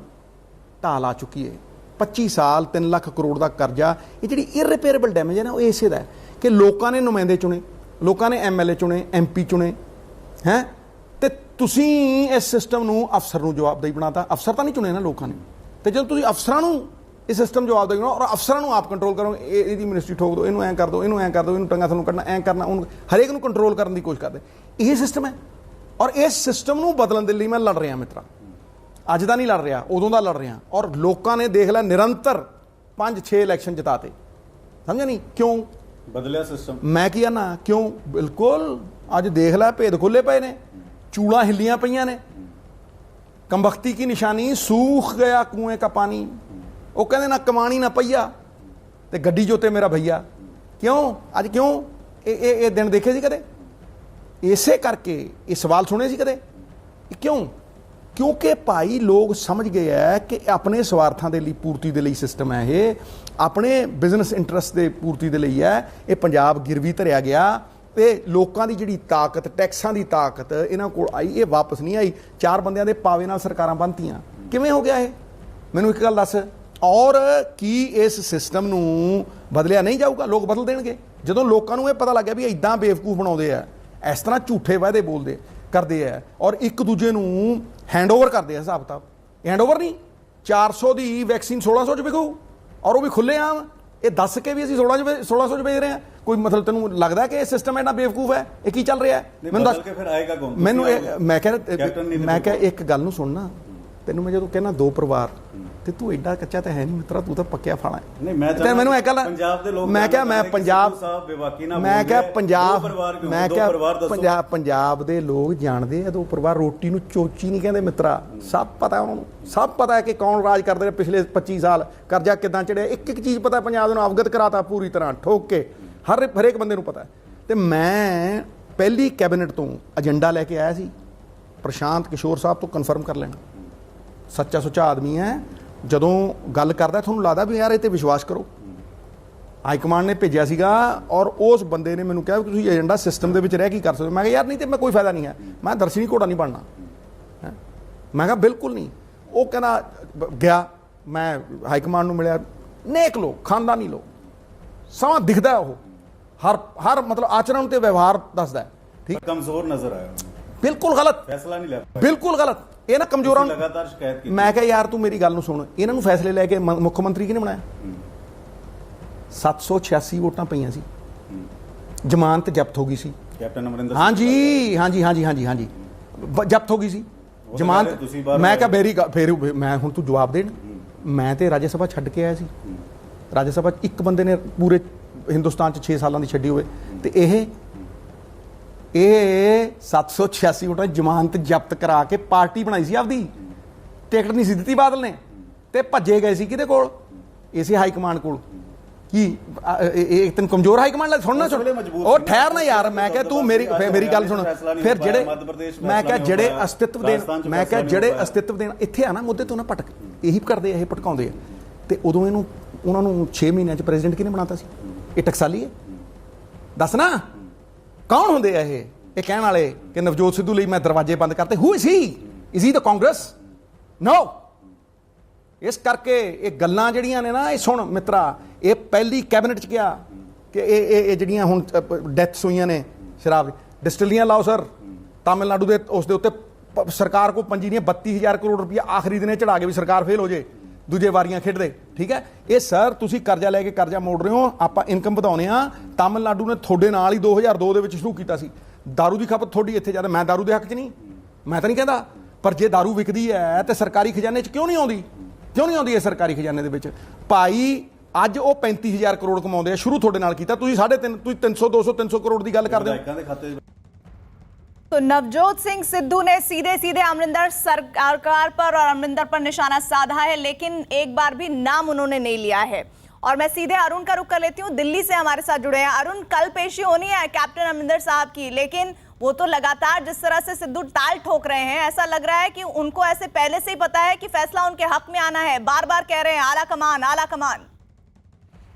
I: ਢਾਲ ਆ ਚੁੱਕੀ ਹੈ। 25 ਸਾਲ 3 ਲੱਖ ਕਰੋੜ ਦਾ ਕਰਜ਼ਾ, ਇਹ ਜਿਹੜੀ ਇਰਰਿਪੇਅਰੇਬਲ ਡੈਮੇਜ ਹੈ ਨਾ, ਉਹ ਇਸੇ ਦਾ ਹੈ ਕਿ ਲੋਕਾਂ ਨੇ ਨੁਮਾਇੰਦੇ ਚੁਣੇ, ਲੋਕਾਂ ਨੇ MLA ਚੁਣੇ, MP ਚੁਣੇ ਹੈ, ਤੇ ਤੁਸੀਂ ਇਸ ਸਿਸਟਮ ਨੂੰ ਅਫਸਰ ਨੂੰ ਜਵਾਬਦੇਹੀ ਬਣਾਤਾ। ਅਫਸਰ ਤਾਂ ਨਹੀਂ ਚੁਣੇ ਨਾ ਲੋਕਾਂ ਨੇ, ਤੇ ਜਦੋਂ ਤੁਸੀਂ ਅਫਸਰਾਂ ਨੂੰ ਇਹ ਸਿਸਟਮ ਜਵਾਬਦੇਹੀ ਬਣਾਓ ਔਰ ਅਫਸਰਾਂ ਨੂੰ ਆਪ ਕੰਟਰੋਲ ਕਰੋ, ਇਹਦੀ ਮਿਨਿਸਟਰੀ ਠੋਕ ਦਿਓ, ਇਹਨੂੰ ਐਂ ਕਰ ਦਿਓ, ਇਹਨੂੰ ਐਂ ਕਰ ਦਿਓ, ਇਹਨੂੰ ਟੰਗਾ ਤੁਹਾਨੂੰ ਕੱਢਣਾ, ਐਂ ਕਰਨਾ, ਉਹਨੂੰ ਹਰੇਕ ਨੂੰ ਕੰਟਰੋਲ ਕਰਨ ਦੀ ਕੋਸ਼ਿਸ਼ ਕਰਦੇ। ਇਹ ਸਿਸਟਮ ਹੈ ਔਰ ਇਸ ਸਿਸਟਮ ਨੂੰ ਬਦਲਣ ਦੇ ਲਈ ਮੈਂ ਲੜ ਰਿਹਾ ਮਿੱਤਰਾ। ਅੱਜ ਦਾ ਨਹੀਂ ਲੜ ਰਿਹਾ, ਉਦੋਂ ਦਾ ਲੜ ਰਿਹਾ। ਔਰ ਲੋਕਾਂ ਨੇ ਦੇਖ ਲਿਆ ਨਿਰੰਤਰ 5-6 ਇਲੈਕਸ਼ਨ ਜਿਤਾਤੇ, ਸਮਝਿਆ ਨਹੀਂ ਕਿਉਂ
H: ਬਦਲਿਆ ਸਿਸਟਮ?
I: ਮੈਂ ਕੀ ਆ ਨਾ, ਕਿਉਂ? ਬਿਲਕੁਲ ਅੱਜ ਦੇਖ ਲੈ, ਭੇਦ ਖੁੱਲੇ ਪਏ ਨੇ, ਚੂੜਾਂ ਹਿੱਲੀਆਂ ਪਈਆਂ ਨੇ। ਕੰਬਖਤੀ ਕੀ ਨਿਸ਼ਾਨੀ, सूख गया कुएं का पानी। ਉਹ ਕਹਿੰਦੇ ਨਾ ਕਮਾਣੀ ਨਾ ਪਈਆ ਤੇ ਗੱਡੀ ਜੋਤੇ ਮੇਰਾ ਭਈਆ। ਕਿਉਂ ਅੱਜ ਕਿਉਂ ਇਹ ਦਿਨ ਦੇਖੇ ਸੀ ਕਦੇ? ਇਸੇ ਕਰਕੇ ਇਹ ਸਵਾਲ ਸੁਣੇ ਸੀ ਕਦੇ? ਕਿਉਂ? ਕਿਉਂਕਿ ਭਾਈ ਲੋਕ ਸਮਝ ਗਏ ਹੈ ਕਿ ਆਪਣੇ ਸਵਾਰਥਾਂ ਦੇ ਲਈ ਪੂਰਤੀ ਦੇ ਲਈ ਸਿਸਟਮ ਹੈ ਇਹ, ਆਪਣੇ ਬਿਜ਼ਨਸ ਇੰਟਰਸਟ ਦੇ ਪੂਰਤੀ ਦੇ ਲਈ ਹੈ ਇਹ। ਪੰਜਾਬ ਗਿਰਵੀ ਧਰਿਆ ਗਿਆ ਤੇ ਲੋਕਾਂ ਦੀ ਜਿਹੜੀ ਤਾਕਤ, ਟੈਕਸਾਂ ਦੀ ਤਾਕਤ ਇਹਨਾਂ ਕੋਲ ਆਈ, ਇਹ ਵਾਪਸ ਨਹੀਂ ਆਈ। 4 ਬੰਦਿਆਂ ਦੇ ਪਾਵੇ ਨਾਲ ਸਰਕਾਰਾਂ ਬਣਤੀਆਂ। ਕਿਵੇਂ ਹੋ ਗਿਆ ਇਹ? ਮੈਨੂੰ ਇੱਕ ਗੱਲ ਦੱਸ। ਔਰ ਕੀ ਇਸ ਸਿਸਟਮ ਨੂੰ ਬਦਲਿਆ ਨਹੀਂ ਜਾਊਗਾ? ਲੋਕ ਬਦਲ ਦੇਣਗੇ ਜਦੋਂ ਲੋਕਾਂ ਨੂੰ ਇਹ ਪਤਾ ਲੱਗ ਗਿਆ ਵੀ ਇਦਾਂ ਬੇਵਕੂਫ ਬਣਾਉਂਦੇ ਆ, ਇਸ ਤਰ੍ਹਾਂ ਝੂਠੇ ਵਾਅਦੇ ਬੋਲਦੇ ਕਰਦੇ ਆ ਔਰ ਇੱਕ ਦੂਜੇ ਨੂੰ ਹੈਂਡਓਵਰ ਕਰਦੇ ਆ। ਹਿਸਾਬ ਕਿਤਾਬ ਹੈਂਡਓਵਰ ਨਹੀਂ, 400 ਦੀ ਵੈਕਸੀਨ 1600 ਚ ਵਿਕੂ ਔਰ ਉਹ ਵੀ ਖੁੱਲੇ ਆਮ। ਇਹ ਦੱਸ ਕੇ ਵੀ ਅਸੀਂ 1600 ਚ ਵੇਚ ਰਹੇ ਹਾਂ। ਕੋਈ ਮਤਲਬ ਤੈਨੂੰ ਲੱਗਦਾ ਕਿ ਇਹ ਸਿਸਟਮ ਇੰਨਾ ਬੇਵਕੂਫ ਹੈ? ਇਹ ਕੀ ਚੱਲ ਰਿਹਾ ਹੈ? ਮੈਨੂੰ ਦੱਸ
H: ਕੇ ਫਿਰ ਆਏਗਾ ਕੌਣ?
I: ਮੈਨੂੰ ਮੈਂ ਕਿਹਾ ਇੱਕ ਗੱਲ ਨੂੰ ਸੁਣਨਾ, ਤੈਨੂੰ ਮੈਂ ਜਦੋਂ ਕਹਿੰਦਾ 2 ਪਰਿਵਾਰ ਤੇ ਤੂੰ ਐਡਾ ਕੱਚਾ ਤਾਂ ਹੈ ਨਹੀਂ ਮਿੱਤਰਾ, ਤੂੰ ਤਾਂ ਪੱਕਿਆ ਫਾਣਾ ਹੈ।
H: ਨਹੀਂ ਮੈਂ
I: ਤੇ ਮੈਨੂੰ ਇਹ ਗੱਲ,
H: ਪੰਜਾਬ ਦੇ ਲੋਕ,
I: ਮੈਂ ਕਿਹਾ ਮੈਂ ਪੰਜਾਬ, ਮੈਂ ਕਿਹਾ ਪੰਜਾਬ, ਮੈਂ ਕਿਹਾ ਪੰਜਾਬ ਦੇ ਲੋਕ ਜਾਣਦੇ ਆ 2 ਪਰਿਵਾਰ। ਰੋਟੀ ਨੂੰ ਚੋਚੀ ਨਹੀਂ ਕਹਿੰਦੇ ਮਿੱਤਰਾ, ਸਭ ਪਤਾ ਉਹਨਾਂ ਨੂੰ। ਸਭ ਪਤਾ ਹੈ ਕਿ ਕੌਣ ਰਾਜ ਕਰਦੇ ਨੇ ਪਿਛਲੇ 25 ਸਾਲ, ਕਰਜ਼ਾ ਕਿੱਦਾਂ ਚੜਿਆ, ਇੱਕ ਇੱਕ ਚੀਜ਼ ਪਤਾ। ਪੰਜਾਬ ਨੂੰ ਅਵਗਤ ਕਰਾਤਾ ਪੂਰੀ ਤਰ੍ਹਾਂ ਠੋਕ ਕੇ, ਹਰੇਕ ਬੰਦੇ ਨੂੰ ਪਤਾ। ਤੇ ਮੈਂ ਪਹਿਲੀ ਕੈਬਨਿਟ ਤੋਂ ਏਜੰਡਾ ਲੈ ਕੇ ਆਇਆ ਸੀ, ਪ੍ਰਸ਼ਾਂਤ ਕਿਸ਼ੋਰ ਸਾਹਿਬ ਤੋਂ ਕਨਫਰਮ ਕਰ ਲੈਣਾ। ਸੱਚਾ ਸੁੱਚਾ ਆਦਮੀ ਹੈ, ਜਦੋਂ ਗੱਲ ਕਰਦਾ ਤੁਹਾਨੂੰ ਲੱਗਦਾ ਵੀ ਯਾਰ ਇਹ ਤੇ ਵਿਸ਼ਵਾਸ ਕਰੋ। ਹਾਈ ਕਮਾਂਡ ਨੇ ਭੇਜਿਆ ਸੀਗਾ ਔਰ ਉਸ ਬੰਦੇ ਨੇ ਮੈਨੂੰ ਕਿਹਾ ਵੀ ਤੁਸੀਂ ਏਜੰਡਾ ਸਿਸਟਮ ਦੇ ਵਿੱਚ ਰਹਿ ਕੀ ਕਰ ਸਕਦੇ ਹੋ। ਮੈਂ ਕਿਹਾ ਯਾਰ ਨਹੀਂ ਤੇ ਮੈਂ ਕੋਈ ਫਾਇਦਾ ਨਹੀਂ ਹੈ, ਮੈਂ ਦਰਸ਼ਨੀ ਘੋੜਾ ਨਹੀਂ ਬਣਨਾ। ਮੈਂ ਕਿਹਾ ਬਿਲਕੁਲ ਨਹੀਂ। ਉਹ ਕਹਿੰਦਾ ਗਿਆ, ਮੈਂ ਹਾਈ ਕਮਾਂਡ ਨੂੰ ਮਿਲਿਆ, ਨੇਕ ਲੋਕ, ਖਾਨਦਾਨੀ ਲੋਕ, ਸਮਾਂ ਦਿਖਦਾ ਉਹ ਹਰ ਮਤਲਬ ਆਚਰਣ ਤੇ ਵਿਵਹਾਰ ਦੱਸਦਾ। ਠੀਕ,
H: ਕਮਜ਼ੋਰ ਨਜ਼ਰ ਆਇਆ,
I: ਬਿਲਕੁਲ ਗਲਤ
H: ਫੈਸਲਾ ਨਹੀਂ ਲਿਆ,
I: ਬਿਲਕੁਲ ਗਲਤ। ਇਹ ਨਾ ਕਮਜ਼ੋਰਾਂ ਨੂੰ
H: ਲਗਾਤਾਰ ਸ਼ਿਕਾਇਤ ਕੀਤੀ।
I: ਮੈਂ ਕਿਹਾ ਯਾਰ ਤੂੰ ਮੇਰੀ ਗੱਲ ਨੂੰ ਸੁਣ, ਇਹਨਾਂ ਨੂੰ ਫੈਸਲੇ ਲੈ ਕੇ ਮੁੱਖ ਮੰਤਰੀ ਕਿਹਨੇ ਬਣਾਇਆ? 786 ਵੋਟਾਂ ਪਈਆਂ ਸੀ, ਜ਼ਮਾਨਤ ਜ਼ਬਤ ਹੋ ਗਈ ਸੀ।
H: ਕੈਪਟਨ ਅਮਰਿੰਦਰ
I: ਹਾਂਜੀ ਜ਼ਬਤ ਹੋ ਗਈ ਸੀ ਜ਼ਮਾਨਤ। ਮੈਂ ਕਿਹਾ ਫੇਰ ਮੈਂ ਹੁਣ ਤੂੰ ਜਵਾਬ ਦੇਣ। ਮੈਂ ਤੇ ਰਾਜ ਸਭਾ ਛੱਡ ਕੇ ਆਇਆ ਸੀ। ਰਾਜ ਸਭਾ ਇੱਕ ਬੰਦੇ ਨੇ ਪੂਰੇ ਹਿੰਦੁਸਤਾਨ 'ਚ 6 ਸਾਲਾਂ ਦੀ ਛੱਡੀ ਹੋਵੇ, ਤੇ ਇਹ 786 ਵੋਟਾਂ ਜ਼ਮਾਨਤ ਜ਼ਬਤ ਕਰਾ ਕੇ ਪਾਰਟੀ ਬਣਾਈ ਸੀ ਆਪਦੀ। ਟਿਕਟ ਨਹੀਂ ਸੀ ਦਿੱਤੀ ਬਾਦਲ ਨੇ, ਤੇ ਭੱਜੇ ਗਏ ਸੀ ਕਿਹਦੇ ਕੋਲ? ਇਸੇ ਹਾਈ ਕਮਾਂਡ ਕੋਲ। ਕੀ ਇਹ ਤੈਨੂੰ ਕਮਜ਼ੋਰ ਹਾਈ ਕਮਾਂਡ ਲੱਗ? ਸੁਣਨਾ ਉਹ ਠਹਿਰ ਨਾ ਯਾਰ। ਮੈਂ ਕਿਹਾ ਤੂੰ ਮੇਰੀ ਗੱਲ ਸੁਣ। ਫਿਰ ਜਿਹੜੇ ਮੈਂ ਕਿਹਾ ਜਿਹੜੇ ਅਸਤਿਤਵ ਦੇਣ ਇੱਥੇ ਆ ਨਾ ਮੁੱਦੇ ਤੋਂ ਨਾ ਭਟਕ, ਇਹੀ ਕਰਦੇ ਆ, ਇਹ ਭਟਕਾਉਂਦੇ ਆ। ਤੇ ਉਦੋਂ ਉਹਨਾਂ ਨੂੰ 6 ਮਹੀਨਿਆਂ 'ਚ ਪ੍ਰੈਜ਼ੀਡੈਂਟ ਕਿਹਨੇ ਬਣਾਤਾ ਸੀ? ਇਹ ਟਕਸਾਲੀ ਹੈ? ਦੱਸ ਨਾ ਕੌਣ ਹੁੰਦੇ ਆ ਇਹ ਕਹਿਣ ਵਾਲੇ ਕਿ ਨਵਜੋਤ ਸਿੱਧੂ ਲਈ ਮੈਂ ਦਰਵਾਜ਼ੇ ਬੰਦ ਕਰਤੇ? ਹੂ ਇਜ਼ ਹੀ ਦ ਕਾਂਗਰਸ? ਨੋ। ਇਸ ਕਰਕੇ ਇਹ ਗੱਲਾਂ ਜਿਹੜੀਆਂ ਨੇ ਨਾ, ਇਹ ਸੁਣ ਮਿੱਤਰਾ, ਇਹ ਪਹਿਲੀ ਕੈਬਨਿਟ 'ਚ ਕਿਹਾ ਕਿ ਇਹ ਜਿਹੜੀਆਂ ਹੁਣ ਡੈਥਸ ਹੋਈਆਂ ਨੇ ਸ਼ਰਾਬ ਡਿਸਟਿਲੀਆਂ ਲਾਓ ਸਰ। ਤਾਮਿਲਨਾਡੂ ਦੇ ਉਸ ਦੇ ਉੱਤੇ ਸਰਕਾਰ ਕੋ ਪੰਜੀ ਦੀਆਂ 32,000 ਕਰੋੜ ਰੁਪਇਆ ਆਖਰੀ ਦਿਨੇ ਚੜਾ ਕੇ ਵੀ ਸਰਕਾਰ ਫੇਲ ਹੋ ਜੇ। ਦੂਜੇ ਵਾਰੀਆਂ ਖੇਡਦੇ, ਠੀਕ ਹੈ। ਇਹ ਸਰ ਤੁਸੀਂ ਕਰਜ਼ਾ ਲੈ ਕੇ ਕਰਜ਼ਾ ਮੋੜ ਰਹੇ ਹੋ, ਆਪਾਂ ਇਨਕਮ ਵਧਾਉਣੇ ਆ। ਤਾਮਿਲਨਾਡੂ ਨੇ ਤੁਹਾਡੇ ਨਾਲ ਹੀ 2002 ਦੇ ਵਿੱਚ ਸ਼ੁਰੂ ਕੀਤਾ ਸੀ। ਦਾਰੂ ਦੀ ਖਪਤ ਤੁਹਾਡੀ ਇੱਥੇ ਜ਼ਿਆਦਾ, ਮੈਂ ਦਾਰੂ ਦੇ ਹੱਕ 'ਚ ਨਹੀਂ, ਮੈਂ ਤਾਂ ਨਹੀਂ ਕਹਿੰਦਾ, ਪਰ ਜੇ ਦਾਰੂ ਵਿਕਦੀ ਹੈ ਤੇ ਸਰਕਾਰੀ ਖਜ਼ਾਨੇ 'ਚ ਕਿਉਂ ਨਹੀਂ ਆਉਂਦੀ, ਕਿਉਂ ਨਹੀਂ ਆਉਂਦੀ ਇਹ ਸਰਕਾਰੀ ਖਜ਼ਾਨੇ ਦੇ ਵਿੱਚ? ਭਾਈ ਅੱਜ ਉਹ 35,000 ਕਰੋੜ ਕਮਾਉਂਦੇ ਆ, ਸ਼ੁਰੂ ਤੁਹਾਡੇ ਨਾਲ ਕੀਤਾ, ਤੁਸੀਂ 3.5 ਤੁਸੀਂ 300 200 300 ਕਰੋੜ ਦੀ ਗੱਲ ਕਰਦੇ ਹੋ।
A: तो नवजोत सिंह सिद्धू ने सीधे सीधे अमरिंदर सरकार पर और अमरिंदर पर निशाना साधा है, लेकिन एक बार भी नाम उन्होंने नहीं लिया है। और मैं सीधे अरुण का रुख कर लेती हूँ, दिल्ली से हमारे साथ जुड़े हैं अरुण। कल पेशी होनी है कैप्टन अमरिंदर साहब की, लेकिन वो तो लगातार जिस तरह से सिद्धू टाल ठोक रहे हैं, ऐसा लग रहा है कि उनको ऐसे पहले से ही पता है कि फैसला उनके हक में आना है। बार बार कह रहे हैं आला कमान, आला कमान।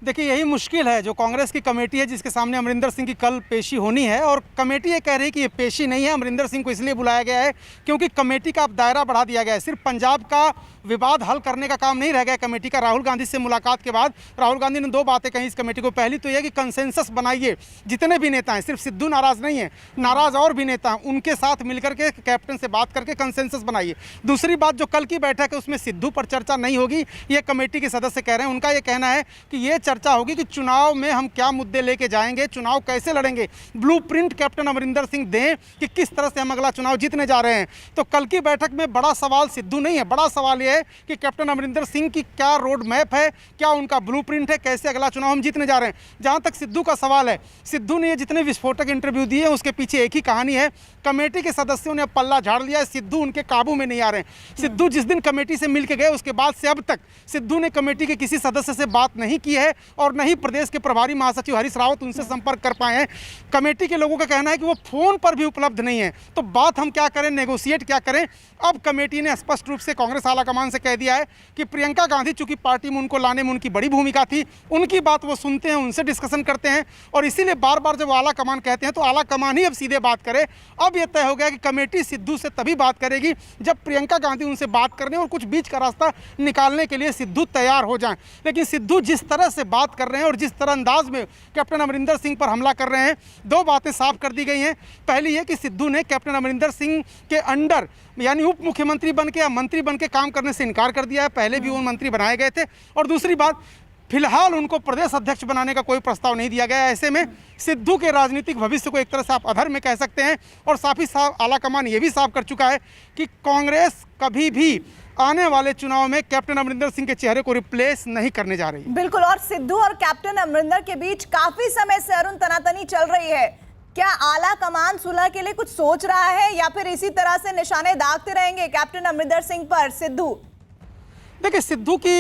J: देखिए, यही मुश्किल है जो कांग्रेस की कमेटी है जिसके सामने अमरिंदर सिंह की कल पेशी होनी है, और कमेटी ये कह रही है कि ये पेशी नहीं है। अमरिंदर सिंह को इसलिए बुलाया गया है क्योंकि कमेटी का अब दायरा बढ़ा दिया गया है। सिर्फ पंजाब का विवाद हल करने का काम नहीं रह गया कमेटी का। राहुल गांधी से मुलाकात के बाद राहुल गांधी ने 2 बातें कही इस कमेटी को। पहली तो यह कि कंसेंसस बनाइए, जितने भी नेता हैं, सिर्फ सिद्धू नाराज नहीं है, नाराज और भी नेता हैं, उनके साथ मिलकर के कैप्टन से बात करके कंसेंसस बनाइए। दूसरी बात, जो कल की बैठक है उसमें सिद्धू पर चर्चा नहीं होगी, ये कमेटी के सदस्य कह रहे हैं। उनका ये कहना है कि ये चर्चा होगी कि चुनाव में हम क्या मुद्दे लेके जाएंगे, चुनाव कैसे लड़ेंगे, ब्लूप्रिंट कैप्टन अमरिंदर सिंह दें कि किस तरह से हम अगला चुनाव जीतने जा रहे हैं। तो कल की बैठक में बड़ा सवाल सिद्धू नहीं है, बड़ा सवाल ये है कि कैप्टन अमरिंदर सिंह की क्या रोड मैप है, क्या उनका ब्लूप्रिंट है, कैसे अगला चुनाव हम जीतने जा रहे हैं। जहां तक सिद्धू का सवाल है, सिद्धू ने ये जितने विस्फोटक इंटरव्यू दिए उसके पीछे एक ही कहानी है, कमेटी के सदस्यों ने अब पल्ला झाड़ लिया है, सिद्धू उनके काबू में नहीं आ रहे हैं। सिद्धू जिस दिन कमेटी से मिल के गए उसके बाद से अब तक सिद्धू ने कमेटी के किसी सदस्य से बात नहीं की है, और न ही प्रदेश के प्रभारी महासचिव हरीश रावत उनसे संपर्क कर पाए हैं। कमेटी के लोगों का कहना है कि वो फोन पर भी उपलब्ध नहीं है। तो बात हम क्या करें, नेगोशिएट क्या करें? अब कमेटी ने स्पष्ट रूप से कांग्रेस आलाकमान से कह दिया है कि प्रियंका गांधी, चूंकि पार्टी में उनको लाने में उनकी बड़ी भूमिका थी, उनकी बात वो सुनते हैं, उनसे डिस्कशन करते हैं, और इसीलिए बार बार जब आलाकमान कहते हैं तो आलाकमान ही अब सीधे बात करे। अब यह तय हो गया कि कमेटी सिद्धू से तभी बात करेगी जब प्रियंका गांधी उनसे बात करने और कुछ बीच का रास्ता निकालने के लिए सिद्धू तैयार हो जाएं। लेकिन सिद्धू जिस तरह से बात कर रहे हैं और जिस तरह अंदाज में कैप्टन अमरिंदर सिंह पर हमला कर रहे हैं, 2 बातें साफ कर दी गई हैं। पहली ये कि सिद्धू ने कैप्टन अमरिंदर सिंह के अंडर यानी उप मुख्यमंत्री बन के या मंत्री बन के काम करने से इनकार कर दिया है, पहले भी वो मंत्री बनाए गए थे। और दूसरी बात, फिलहाल उनको प्रदेश अध्यक्ष बनाने का कोई प्रस्ताव नहीं दिया गया है। ऐसे में सिद्धू के राजनीतिक भविष्य को एक तरह से आप अधर में कह सकते हैं। और साथ ही साफ आलाकमान ये भी साफ कर चुका है कि कांग्रेस कभी भी आने वाले चुनाव में कैप्टन अमरिंदर सिंह के चेहरे को रिप्लेस नहीं करने जा रही।
A: बिल्कुल, और सिद्धू और कैप्टन अमरिंदर के बीच काफी समय से अरुण तनातनी चल रही है। क्या आला कमान सुलह के लिए कुछ सोच रहा है, या फिर इसी तरह से निशाने दागते रहेंगे कैप्टन अमरिंदर सिंह पर सिद्धू?
J: देखिए, सिद्धू की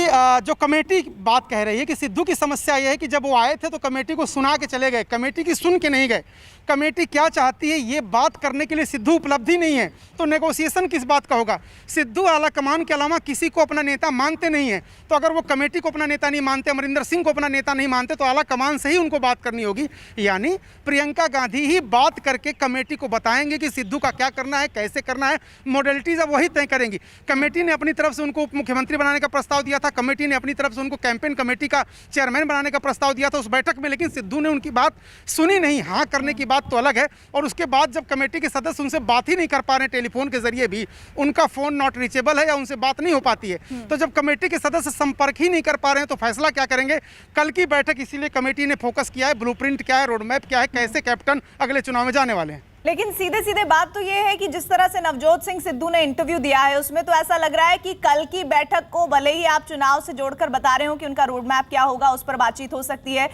J: जो कमेटी बात कह रही है कि सिद्धू की समस्या यह है कि जब वो आए थे तो कमेटी को सुना के चले गए, कमेटी की सुन के नहीं गए। कमेटी क्या चाहती है ये बात करने के लिए सिद्धू उपलब्ध ही नहीं है, तो नेगोशिएशन किस बात का होगा? सिद्धू आलाकमान के अलावा किसी को अपना नेता मानते नहीं है, तो अगर वो कमेटी को अपना नेता नहीं मानते, अमरिंदर सिंह को अपना नेता नहीं मानते, तो आलाकमान से ही उनको बात करनी होगी। यानी प्रियंका गांधी ही बात करके कमेटी को बताएंगे कि सिद्धू का क्या करना है, कैसे करना है, मॉडलिटीज अब वही तय करेंगी। कमेटी ने अपनी तरफ से उनको उप मुख्यमंत्री बनाने का प्रस्ताव दिया था, कमेटी ने अपनी तरफ से उनको कैंपेन कमेटी का चेयरमैन बनाने का प्रस्ताव दिया था उस बैठक में, लेकिन सिद्धू ने उनकी बात सुनी नहीं। हाँ करने की बात तो अलग है, और उसके बाद जब कमेटी के सदस्य उनसे बात ही नहीं कर पा रहे, टेलीफोन के जरिए भी उनका फोन नॉट रीचेबल है या उनसे बात नहीं हो पाती है, तो जब कमेटी के सदस्य संपर्क ही नहीं कर पा रहे हैं तो फैसला क्या करेंगे? कल की बैठक इसीलिए कमेटी ने फोकस किया है, ब्लूप्रिंट क्या है, रोडमैप क्या है, कैसे कैप्टन अगले चुनाव में जाने वाले हैं।
A: लेकिन सीधे सीधे बात तो ये है कि जिस तरह से नवजोत सिंह सिद्धू ने इंटरव्यू दिया है उसमें तो ऐसा लग रहा है कि कल की बैठक को भले ही आप चुनाव से जोड़कर बता रहे हो कि उनका रोड मैप क्या होगा, उस पर बातचीत हो सकती है।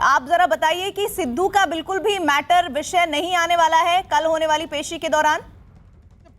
A: आप जरा बताइए कि सिद्धू का बिल्कुल भी मैटर विषय नहीं आने वाला है कल होने वाली पेशी के दौरान?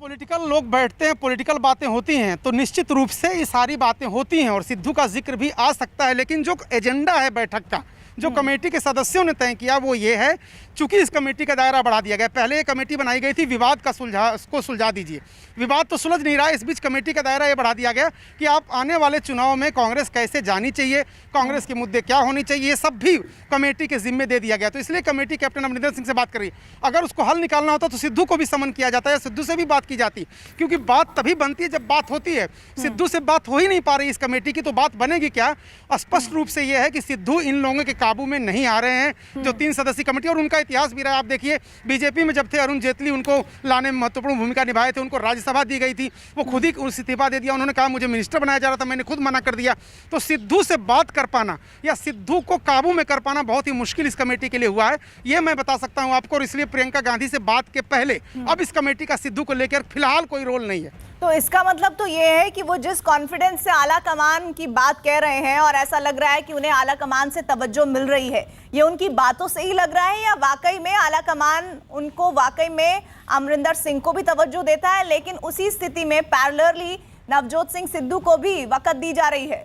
J: पॉलिटिकल लोग बैठते हैं, पॉलिटिकल बातें होती हैं, तो निश्चित रूप से ये सारी बातें होती हैं और सिद्धू का जिक्र भी आ सकता है। लेकिन जो एजेंडा है बैठक का, जो कमेटी के सदस्यों ने तय किया, वो ये है, चूंकि इस कमेटी का दायरा बढ़ा दिया गया। पहले ये कमेटी बनाई गई थी विवाद का सुलझा दीजिए, विवाद तो सुलझ नहीं रहा। इस बीच कमेटी का दायरा ये बढ़ा दिया गया कि आप आने वाले चुनाव में कांग्रेस कैसे जानी चाहिए, कांग्रेस के मुद्दे क्या होने चाहिए, ये सब भी कमेटी के जिम्मे दे दिया गया। तो इसलिए कमेटी कैप्टन अमरिंदर सिंह से बात कर रही है। अगर उसको हल निकालना होता तो सिद्धू को भी समन किया जाता है, सिद्धू से भी बात की जाती, क्योंकि बात तभी बनती है जब बात होती है। सिद्धू से बात हो ही नहीं पा रही इस कमेटी की, तो बात बनेगी क्या? स्पष्ट रूप से यह है कि सिद्धू इन लोगों के काबू में नहीं आ रहे हैं जो 3 सदस्यीय कमेटी, और उनका इतिहास भी रहा। आप देखिए बीजेपी में जब थे अरुण जेटली उनको लाने में महत्वपूर्ण भूमिका निभाए थे, उनको राज्यसभा दी गई थी, वो खुद ही इस्तीफा दे दिया। उन्होंने कहा मुझे मिनिस्टर बनाया जा रहा था, मैंने खुद मना कर दिया। तो सिद्धू से बात कर पाना या सिद्धू को काबू में कर पाना बहुत ही मुश्किल इस कमेटी के लिए हुआ है, ये मैं बता सकता हूं आपको। और इसलिए प्रियंका गांधी से बात के पहले अब इस कमेटी का सिद्धू को लेकर फिलहाल कोई रोल नहीं है।
A: तो इसका मतलब तो ये है कि वो जिस कॉन्फिडेंस से आला कमान की बात कह रहे हैं और ऐसा लग रहा है कि उन्हें आला कमान से तवज्जो मिल रही है, ये उनकी बातों से ही लग रहा है या वाकई में आला कमान उनको वाकई में अमरिंदर सिंह को भी तवज्जो देता है, लेकिन उसी स्थिति में पैरेलली नवजोत सिंह सिद्धू को भी वक़्त दी जा रही है?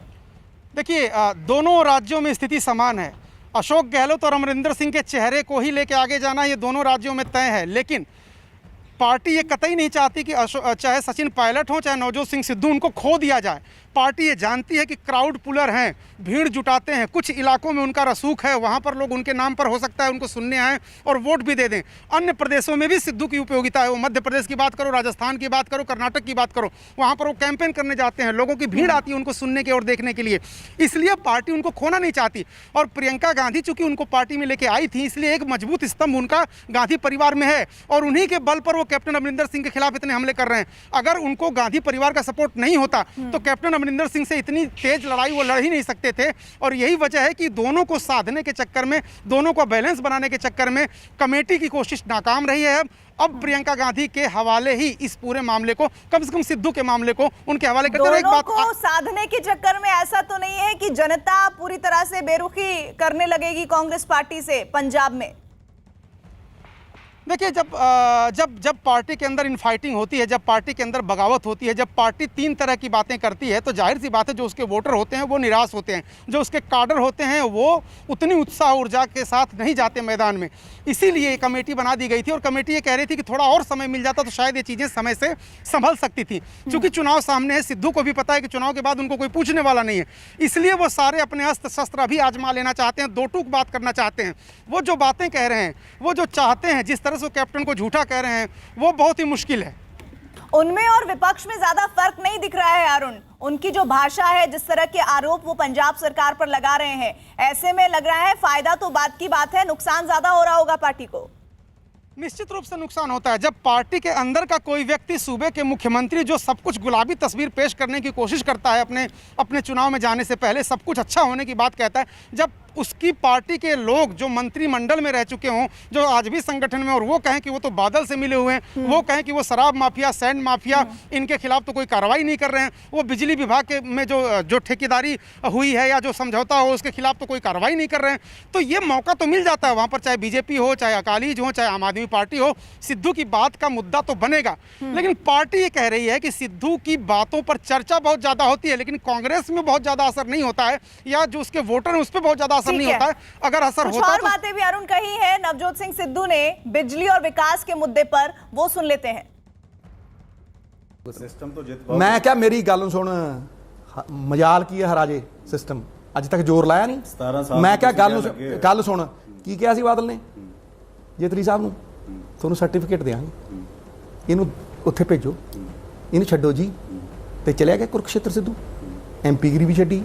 J: देखिए दोनों राज्यों में स्थिति समान है। अशोक गहलोत और अमरिंदर सिंह के चेहरे को ही लेके आगे जाना ये दोनों राज्यों में तय है, लेकिन पार्टी ये कतई नहीं चाहती कि चाहे सचिन पायलट हो चाहे नवजोत सिंह सिद्धू, उनको खो दिया जाए। पार्टी ये जानती है कि क्राउड पुलर हैं, भीड़ जुटाते हैं, कुछ इलाकों में उनका रसूख है, वहाँ पर लोग उनके नाम पर हो सकता है उनको सुनने आएँ और वोट भी दे दें। अन्य प्रदेशों में भी सिद्धू की उपयोगिता है, वो मध्य प्रदेश की बात करो, राजस्थान की बात करो, कर्नाटक की बात करो, वहाँ पर वो कैंपेन करने जाते हैं, लोगों की भीड़ आती है उनको सुनने के और देखने के लिए। इसलिए पार्टी उनको खोना नहीं चाहती। और प्रियंका गांधी चूंकि उनको पार्टी में लेके आई थी, इसलिए एक मजबूत स्तंभ उनका गांधी परिवार में है और उन्हीं के बल पर वो कैप्टन अमरिंदर सिंह के खिलाफ इतने हमले कर रहे हैं। अगर उनको गांधी परिवार का सपोर्ट नहीं होता तो कैप्टन अमरिंदर सिंह से इतनी तेज लड़ाई वो लड़ ही नहीं सकते थे। और यही वजह है कि दोनों को साधने के चक्कर में, दोनों को बैलेंस बनाने के चक्कर में कमेटी की कोशिश नाकाम रही है। अब प्रियंका गांधी के हवाले ही इस पूरे मामले को, कम से कम सिद्धू के मामले को उनके हवाले करते हैं। एक बात
A: को साधने के चक्कर में ऐसा तो नहीं है कि जनता पूरी तरह से बेरुखी करने लगेगी कांग्रेस पार्टी से पंजाब में?
J: देखिए जब पार्टी के अंदर इनफाइटिंग होती है, जब पार्टी के अंदर बगावत होती है, जब पार्टी 3 तरह की बातें करती है, तो जाहिर सी बात है जो उसके वोटर होते हैं वो निराश होते हैं, जो उसके काडर होते हैं वो उतनी उत्साह ऊर्जा के साथ नहीं जाते मैदान में। इसीलिए ये कमेटी बना दी गई थी और कमेटी ये कह रही थी कि थोड़ा और समय मिल जाता तो शायद ये चीज़ें समय से संभल सकती थी। क्योंकि चुनाव सामने है, सिद्धू को भी पता है कि चुनाव के बाद उनको कोई पूछने वाला नहीं है, इसलिए वो सारे अपने अस्त्र शस्त्र अभी आजमा लेना चाहते हैं, 2 टूक बात करना चाहते हैं। वो जो बातें कह रहे हैं, वो जो चाहते हैं, जिस तरह से वो कैप्टन को झूठा कह रहे हैं, वो बहुत ही मुश्किल है।
A: उनमें और विपक्ष में ज्यादा फर्क नहीं दिख रहा है अरुण। उनकी जो भाषा है, जिस तरह के आरोप वो पंजाब सरकार पर लगा रहे हैं, ऐसे में लग रहा है फायदा तो बात की बात है, नुकसान ज्यादा हो रहा होगा पार्टी को।
J: निश्चित रूप से नुकसान होता है जब पार्टी के अंदर का कोई व्यक्ति, सूबे के मुख्यमंत्री जो सब कुछ गुलाबी तस्वीर पेश करने की कोशिश करता है, अपने चुनाव में जाने से पहले सब कुछ अच्छा होने की बात कहता है, जब उसकी पार्टी के लोग जो मंत्रिमंडल में रह चुके हों, जो आज भी संगठन में, और वो कहें कि वो तो बादल से मिले हुए हैं, वो कहें कि वो शराब माफिया, सैंड माफिया, इनके खिलाफ तो कोई कार्रवाई नहीं कर रहे हैं, वो बिजली विभाग के में जो ठेकेदारी हुई है या जो समझौता हो उसके खिलाफ तो कोई कार्रवाई नहीं कर रहे हैं, तो ये मौका तो मिल जाता है वहाँ पर, चाहे बीजेपी हो, चाहे अकालीज हो, चाहे आम आदमी पार्टी हो, सिद्धू की बात का मुद्दा तो बनेगा। लेकिन पार्टी ये कह रही है कि सिद्धू की बातों पर चर्चा बहुत ज़्यादा होती है, लेकिन कांग्रेस में बहुत ज़्यादा असर नहीं होता है, या जो उसके वोटर हैं उस पर बहुत ज़्यादा असर नहीं होता है। अगर असर होता
A: और बातें भी अरुण कही है नवजोत सिंह सिद्धू ने बिजली और विकास के मुद्दे पर, वो सुन लेते हैं।
H: सिस्टम तो
I: मैं क्या, मेरी गल सुन, मजाल की है हराजे सिस्टम, अज तक जोर लाया नहीं।
H: 17 साल
I: मैं क्या गल सुन की किया सी बादल ने जेतली साहब ਨੂੰ ਤੁਹਾਨੂੰ ਸਰਟੀਫਿਕੇਟ ਦੇਾਂਗੇ, ਇਹਨੂੰ ਉੱਥੇ ਭੇਜੋ, ਇਹਨੂੰ ਛੱਡੋ ਜੀ, ਤੇ ਚਲਿਆ ਗਿਆ ਕੁਰਕਸ਼ੇਤਰ ਸਿੱਧੂ, ਐਮਪੀਗਰੀ ਵੀ ਛੱਡੀ,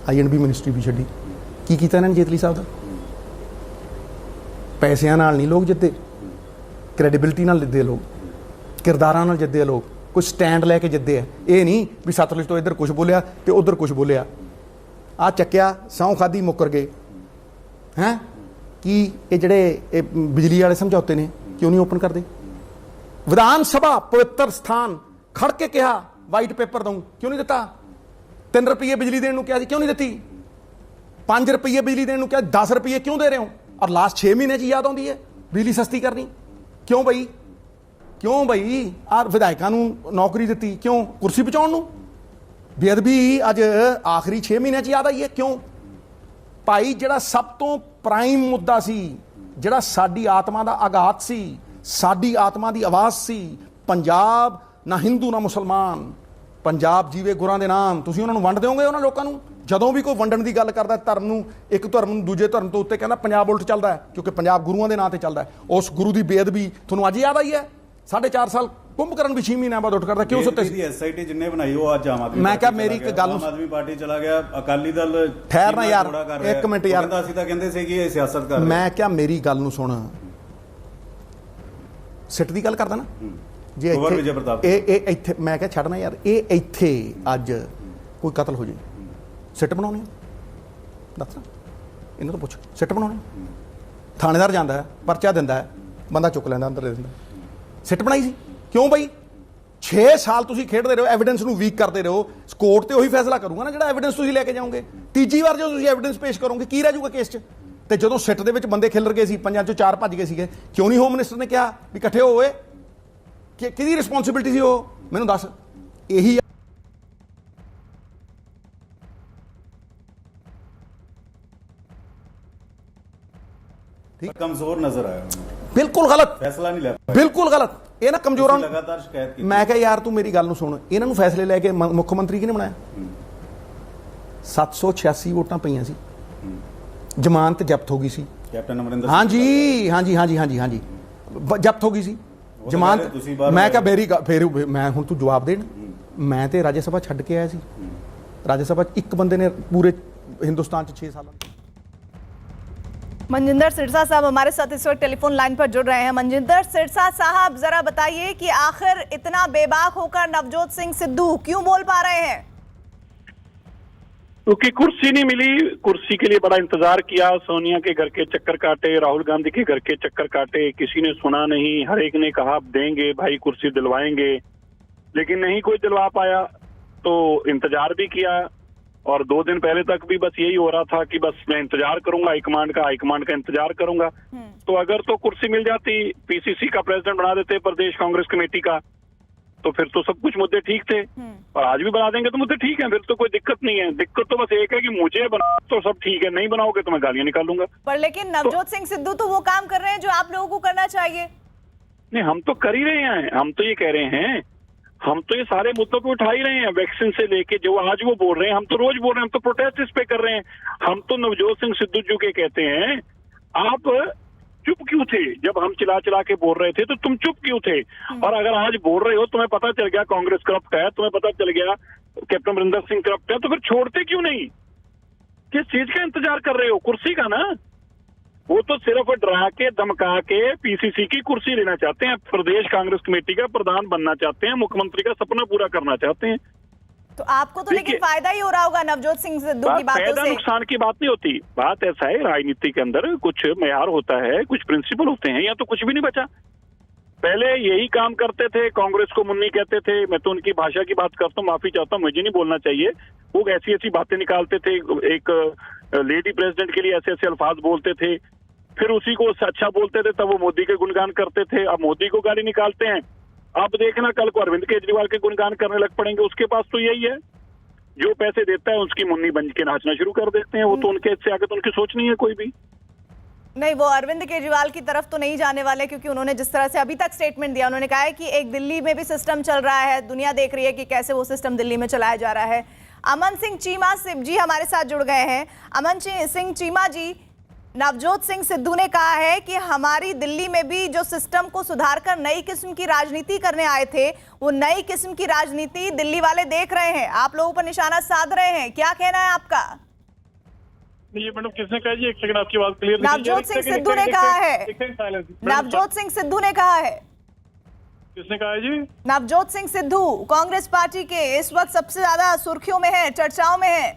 I: ਆਈਐਨਬੀ ਮਿਨਿਸਟਰੀ ਵੀ ਛੱਡੀ। ਕੀ ਕੀਤਾ ਇਹਨਾਂ ਨੇ ਜੇਤਲੀ ਸਾਹਿਬ ਦਾ? ਪੈਸਿਆਂ ਨਾਲ ਨਹੀਂ ਲੋਕ ਜਿੱਤੇ, ਕ੍ਰੈਡੀਬਿਲਿਟੀ ਨਾਲ ਜਿੱਤੇ ਲੋਕ, ਕਿਰਦਾਰਾਂ ਨਾਲ ਜਿੱਤੇ ਲੋਕ, ਕੁਝ ਸਟੈਂਡ ਲੈ ਕੇ ਜਿੱਤੇ ਆ। ਇਹ ਨਹੀਂ ਵੀ ਸਤਲੁਜ ਤੋਂ ਇੱਧਰ ਕੁਝ ਬੋਲਿਆ ਤੇ ਉੱਧਰ ਕੁਝ ਬੋਲਿਆ, ਆ ਚੱਕਿਆ ਸਹੁੰ ਖਾਦੀ ਮੁੱਕਰ ਗਏ ਹੈਂ। ਕੀ ਇਹ ਜਿਹੜੇ ਬਿਜਲੀ ਵਾਲੇ ਸਮਝੌਤੇ ਨੇ ਕਿਉਂ ਨਹੀਂ ਓਪਨ ਕਰਦੇ? ਵਿਧਾਨ ਸਭਾ ਪਵਿੱਤਰ ਸਥਾਨ ਖੜ ਕੇ ਕਿਹਾ ਵਾਈਟ ਪੇਪਰ ਦਊਂ, ਕਿਉਂ ਨਹੀਂ ਦਿੱਤਾ? 3 ਰੁਪਏ ਬਿਜਲੀ ਦੇਣ ਨੂੰ ਕਿਹਾ ਸੀ, ਕਿਉਂ ਨਹੀਂ ਦਿੱਤੀ? 5 ਰੁਪਏ ਬਿਜਲੀ ਦੇਣ ਨੂੰ ਕਿਹਾ, 10 ਰੁਪਏ ਕਿਉਂ ਦੇ ਰਹੇ ਹੋ? ਔਰ ਲਾਸਟ 6 ਮਹੀਨੇ 'ਚ ਯਾਦ ਆਉਂਦੀ ਹੈ ਬਿਜਲੀ ਸਸਤੀ ਕਰਨੀ, ਕਿਉਂ ਬਈ? ਕਿਉਂ ਬਈ? ਆ ਵਿਧਾਇਕਾਂ ਨੂੰ ਨੌਕਰੀ ਦਿੱਤੀ, ਕਿਉਂ? ਕੁਰਸੀ ਬਚਾਉਣ ਨੂੰ। ਬੇਅਦਬੀ ਅੱਜ ਆਖਰੀ 6 ਮਹੀਨਿਆਂ 'ਚ ਯਾਦ ਆਈ ਹੈ, ਕਿਉਂ? ਭਾਈ ਜਿਹੜਾ ਸਭ ਤੋਂ ਪ੍ਰਾਈਮ ਮੁੱਦਾ ਸੀ, ਜਿਹੜਾ ਸਾਡੀ ਆਤਮਾ ਦਾ ਆਘਾਤ ਸੀ, ਸਾਡੀ ਆਤਮਾ ਦੀ ਆਵਾਜ਼ ਸੀ, ਪੰਜਾਬ ਨਾ ਹਿੰਦੂ ਨਾ ਮੁਸਲਮਾਨ, ਪੰਜਾਬ ਜੀਵੇ ਗੁਰਾਂ ਦੇ ਨਾਮ, ਤੁਸੀਂ ਉਹਨਾਂ ਨੂੰ ਵੰਡ ਦਿਓਗੇ ਉਹਨਾਂ ਲੋਕਾਂ ਨੂੰ? ਜਦੋਂ ਵੀ ਕੋਈ ਵੰਡਣ ਦੀ ਗੱਲ ਕਰਦਾ ਧਰਮ ਨੂੰ, ਇੱਕ ਧਰਮ ਨੂੰ ਦੂਜੇ ਧਰਮ ਤੋਂ ਉੱਤੇ, ਕਹਿੰਦਾ ਪੰਜਾਬ ਉਲਟ ਚੱਲਦਾ ਹੈ, ਕਿਉਂਕਿ ਪੰਜਾਬ ਗੁਰੂਆਂ ਦੇ ਨਾਂ ਤੇ ਚੱਲਦਾ ਹੈ। ਉਸ ਗੁਰੂ ਦੀ ਬੇਅਦਬੀ ਤੁਹਾਨੂੰ ਅੱਜ ਯਾਦ ਆਈ ਹੈ? 4.5 ਸਾਲ ਕੁੰਭਕਰਨ ਵੀ 6 ਮਹੀਨਿਆਂ ਬਾਅਦ ਉੱਠ ਕਰਦਾ, ਕਿਉਂ ਸੁੱਤੇ ਸੀ?
H: ਐਸਆਈਟੀ ਜਿੰਨੇ ਬਣਾਈ ਉਹ ਅੱਜ ਆਮ ਆਦਮੀ
I: ਮੈਂ ਕਿਹਾ ਮੇਰੀ ਇੱਕ ਗੱਲ
H: ਆਮ ਆਦਮੀ ਪਾਰਟੀ ਚਲਾ ਗਿਆ, ਅਕਾਲੀ ਦਲ
I: ਠਹਿਰ ਨਾ ਯਾਰ, ਇੱਕ ਮਿੰਟ ਯਾਰ,
H: ਅਸੀਂ ਤਾਂ ਕਹਿੰਦੇ ਸੀ ਕਿ ਇਹ ਸਿਆਸਤ ਕਰ ਰਿਹਾ।
I: ਮੈਂ ਕਿਹਾ ਮੇਰੀ ਗੱਲ ਨੂੰ ਸੁਣ, ਸਿੱਟ ਦੀ ਗੱਲ ਕਰਦਾ ਨਾ, ਜੇ ਇਹ ਇੱਥੇ ਮੈਂ ਕਿਹਾ ਛੱਡਣਾ ਯਾਰ, ਇਹ ਇੱਥੇ ਅੱਜ ਕੋਈ ਕਤਲ ਹੋ ਜੇ ਸਿੱਟ ਬਣਾਉਣੇ ਦੱਸ, ਇਹਨਾਂ ਤੋਂ ਪੁੱਛ, ਸਿੱਟ ਬਣਾਉਣੇ? ਥਾਣੇਦਾਰ ਜਾਂਦਾ ਹੈ, ਪਰਚਾ ਦਿੰਦਾ ਹੈ, ਬੰਦਾ ਚੁੱਕ ਲੈਂਦਾ, ਅੰਦਰ ਦੇ ਦਿੰਦਾ, ਸਿੱਟ ਬਣਾਈ ਸੀ ਕਿਉਂ ਬਈ? 6 ਸਾਲ ਤੁਸੀਂ ਖੇਡਦੇ ਰਹੋ, ਐਵੀਡੈਂਸ ਨੂੰ ਵੀਕ ਕਰਦੇ ਰਹੋ, ਕੋਰਟ ਤੇ ਉਹੀ ਫੈਸਲਾ ਕਰੂਗਾ ਨਾ ਜਿਹੜਾ ਐਵੀਡੈਂਸ ਤੁਸੀਂ ਲੈ ਕੇ ਜਾਓਗੇ। ਤੀਜੀ ਵਾਰ ਜਦੋਂ ਤੁਸੀਂ ਐਵੀਡੈਂਸ ਪੇਸ਼ ਕਰੋਗੇ ਕੀ ਰਹਿ ਜਾਊਗਾ ਕੇਸ 'ਚ? ਤੇ ਜਦੋਂ ਸਿੱਟ ਦੇ ਵਿੱਚ ਬੰਦੇ ਖਿਲਰ ਗਏ ਸੀ, 5 ਚੋਂ 4 ਭੱਜ ਗਏ ਸੀਗੇ, ਕਿਉਂ ਨਹੀਂ ਹੋਮ ਮਿਨਿਸਟਰ ਨੇ ਕਿਹਾ ਵੀ ਇਕੱਠੇ ਹੋਏ? ਕਿਹਦੀ ਰਿਸਪੌਂਸਿਬਿਲਿਟੀ ਸੀ ਉਹ, ਮੈਨੂੰ ਦੱਸ। ਇਹੀ
H: ਕਮਜ਼ੋਰ ਨਜ਼ਰ ਆਇਆ,
I: ਬਿਲਕੁਲ ਗਲਤ
H: ਫੈਸਲਾ ਨਹੀਂ ਲੈ ਪਾਇਆ,
I: ਬਿਲਕੁਲ ਗਲਤ। ਇਹ ਨਾ ਕਮਜ਼ੋਰਾਂ ਨੂੰ
H: ਲਗਾਤਾਰ ਸ਼ਿਕਾਇਤ ਕੀਤੀ।
I: ਮੈਂ ਕਿਹਾ ਯਾਰ ਤੂੰ ਮੇਰੀ ਗੱਲ ਨੂੰ ਸੁਣ, ਇਹਨਾਂ ਨੂੰ ਫੈਸਲੇ ਲੈ ਕੇ ਮੁੱਖ ਮੰਤਰੀ ਕਿਹਨੇ ਬਣਾਇਆ? 786 ਵੋਟਾਂ ਪਈਆਂ ਸੀ, ਜ਼ਮਾਨਤ ਜ਼ਬਤ ਹੋ ਗਈ ਸੀ,
H: ਕੈਪਟਨ ਅਮਰਿੰਦਰ
I: ਹਾਂਜੀ ਹਾਂਜੀ ਹਾਂਜੀ ਹਾਂਜੀ ਹਾਂਜੀ ਜ਼ਬਤ ਹੋ ਗਈ ਸੀ ਜ਼ਮਾਨਤ। ਮੈਂ ਕਿਹਾ ਫਿਰ ਮੈਂ ਹੁਣ ਤੂੰ ਜਵਾਬ ਦੇਣ, ਮੈਂ ਤੇ ਰਾਜ ਸਭਾ ਛੱਡ ਕੇ ਆਇਆ ਸੀ, ਰਾਜ ਸਭਾ ਇੱਕ ਬੰਦੇ ਨੇ पूरे हिंदुस्तान 6 साल।
A: मनजिंदर सिरसा साहब हमारे साथ इस वक्त टेलीफोन लाइन पर जुड़ रहे हैं। मनजिंदर सिरसा साहब, जरा बताइए कि आखिर इतना बेबाक होकर नवजोत सिंह सिद्धू क्यों बोल पा रहे हैं?
K: क्योंकि कुर्सी नहीं मिली, कुर्सी के लिए बड़ा इंतजार किया, सोनिया के घर के चक्कर काटे, राहुल गांधी के घर के चक्कर काटे, किसी ने सुना नहीं, हर एक ने कहा देंगे भाई कुर्सी दिलवाएंगे, लेकिन नहीं कोई दिलवा पाया। तो इंतजार भी किया और 2 दिन पहले तक भी बस यही हो रहा था कि बस मैं इंतजार करूंगा हाईकमांड का इंतजार करूंगा। तो अगर तो कुर्सी मिल जाती, पीसीसी का प्रेसिडेंट बना देते प्रदेश कांग्रेस कमेटी का, तो फिर तो सब कुछ मुद्दे ठीक थे। और आज भी बना देंगे तो मुद्दे ठीक है, फिर तो कोई दिक्कत नहीं है। दिक्कत तो बस एक है कि मुझे बनाओ तो सब ठीक है, नहीं बनाओगे तो मैं गालियां निकालूंगा।
A: पर लेकिन नवजोत सिंह सिद्धू तो वो काम कर रहे हैं जो आप लोगों को करना चाहिए।
K: नहीं, हम तो कर ही रहे हैं, हम तो ये कह रहे हैं, हम तो ये सारे मुद्दों पे उठा ही रहे हैं, वैक्सीन से लेके जो आज वो बोल रहे हैं, हम तो रोज बोल रहे हैं, हम तो प्रोटेस्ट इस पे कर रहे हैं। हम तो नवजोत सिंह सिद्धू जी के कहते हैं आप चुप क्यों थे जब हम चिल्ला चिल्ला के बोल रहे थे, तो तुम चुप क्यों थे? और अगर आज बोल रहे हो, तुम्हें पता चल गया कांग्रेस करप्ट है, तुम्हें पता चल गया कैप्टन अमरिंदर सिंह करप्ट है, तो फिर छोड़ते क्यों नहीं? किस चीज का इंतजार कर रहे हो? कुर्सी का ना। वो तो सिर्फ डरा के धमका के पीसीसी की कुर्सी लेना चाहते हैं, प्रदेश कांग्रेस कमेटी का प्रधान बनना चाहते हैं, मुख्यमंत्री का सपना पूरा करना चाहते हैं।
A: तो आपको तो लेकिन फायदा ही हो रहा होगा नवजोत सिंह सिद्धू की बातों
K: फायदा
A: से।
K: नुकसान की बात नहीं होती। बात ऐसा है, राजनीति के अंदर कुछ मेयार होता है, कुछ प्रिंसिपल होते हैं, या तो कुछ भी नहीं बचा। पहले यही काम करते थे, कांग्रेस को मुन्नी कहते थे, मैं तो उनकी भाषा की बात करता हूँ, माफी चाहता हूँ, मुझे नहीं बोलना चाहिए। वो ऐसी ऐसी बातें निकालते थे, एक लेडी प्रेसिडेंट के लिए ऐसे ऐसे अल्फाज बोलते थे, फिर उसी को अच्छा बोलते थे, तब वो मोदी के गुणगान करते थे। अब मोदी को गाली निकालते हैं, अब देखना कल को अरविंद केजरीवाल के गुणगान करने लग पड़ेंगे। उसके पास तो यही है, जो पैसे देता है उसकी मुन्नी बन के नाचना शुरू कर देते हैं। वो तो उनके इससे आगे तो उनकी सोच नहीं है कोई भी।
A: नहीं, वो अरविंद केजरीवाल की तरफ तो नहीं जाने वाले, क्योंकि उन्होंने जिस तरह से अभी तक स्टेटमेंट दिया, उन्होंने कहा है कि एक दिल्ली में भी सिस्टम चल रहा है, दुनिया देख रही है कि कैसे वो सिस्टम दिल्ली में चलाया जा रहा है। अमन सिंह चीमा जी हमारे साथ जुड़ गए हैं। अमन सिंह चीमा जी, नवजोत सिंह सिद्धू ने कहा है कि हमारी दिल्ली में भी जो सिस्टम को सुधार कर नई किस्म की राजनीति करने आए थे, वो नई किस्म की राजनीति दिल्ली वाले देख रहे हैं, आप लोगों पर निशाना साध रहे हैं। क्या कहना है आपका?
K: ये मैडम किसने कहा जी? एक सेकंड, आपकी बात क्लियर।
A: नवजोत सिंह सिद्धू ने कहा है। नवजोत सिंह सिद्धू ने कहा है।
K: किसने कहा है जी?
A: नवजोत सिंह सिद्धू कांग्रेस पार्टी के इस वक्त सबसे ज्यादा सुर्खियों में है, चर्चाओं में है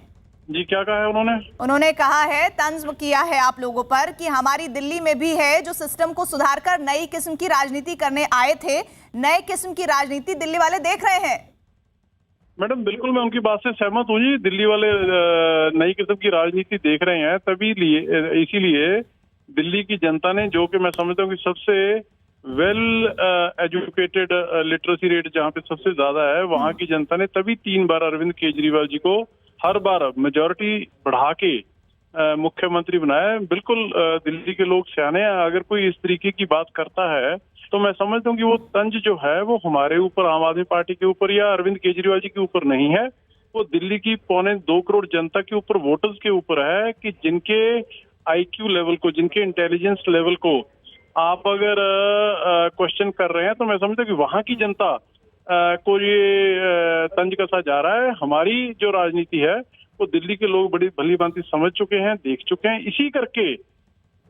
K: जी। क्या कहा है उन्होंने?
A: उन्होंने कहा है, तंज किया है आप लोगों पर कि हमारी दिल्ली में भी है जो सिस्टम को सुधार कर नई किस्म की राजनीति करने आए थे, नए किस्म की राजनीति दिल्ली वाले देख रहे हैं।
K: मैडम बिल्कुल मैं उनकी बात से सहमत हूँ जी। दिल्ली वाले नई किस्म की राजनीति देख रहे हैं, तभी इसीलिए दिल्ली की जनता ने, जो कि मैं समझता हूँ कि सबसे वेल एजुकेटेड लिटरेसी रेट जहाँ पे सबसे ज्यादा है, वहाँ की जनता ने तभी 3 बार अरविंद केजरीवाल जी को हर बार मेजॉरिटी बढ़ा के मुख्यमंत्री बनाया। बिल्कुल दिल्ली के लोग सियाने हैं। अगर कोई इस तरीके की बात करता है तो मैं समझता हूँ कि वो तंज जो है वो हमारे ऊपर, आम आदमी पार्टी के ऊपर या अरविंद केजरीवाल जी के ऊपर नहीं है, वो दिल्ली की 2.25 करोड़ जनता के ऊपर, वोटर्स के ऊपर है कि जिनके IQ लेवल को, जिनके इंटेलिजेंस लेवल को आप अगर क्वेश्चन कर रहे हैं तो मैं समझता हूँ कि वहां की जनता को ये तंज कसा जा रहा है। हमारी जो राजनीति है वो दिल्ली के लोग बड़ी भली भांति समझ चुके हैं, देख चुके हैं। इसी करके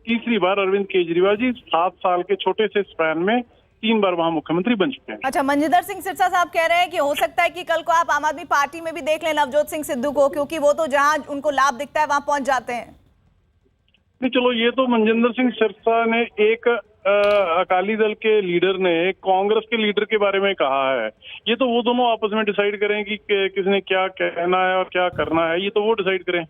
K: तीसरी बार अरविंद केजरीवाल जी 7 साल के छोटे से स्पैन में 3 बार वहां मुख्यमंत्री बन चुके हैं।
A: अच्छा, मंजिंदर सिंह सिरसा साहब कह रहे हैं कि हो सकता है कि कल को आप आम आदमी पार्टी में भी देख लें नवजोत सिंह सिद्धू को, क्योंकि वो तो जहां उनको लाभ दिखता है वहां पहुंच जाते हैं।
K: नहीं, चलो ये तो मंजिंदर सिंह सिरसा ने एक अकाली दल के लीडर ने कांग्रेस के लीडर के बारे में कहा है। ये तो वो दोनों आपस में डिसाइड करें कि किसने क्या कहना है और क्या करना है, ये तो वो डिसाइड करें।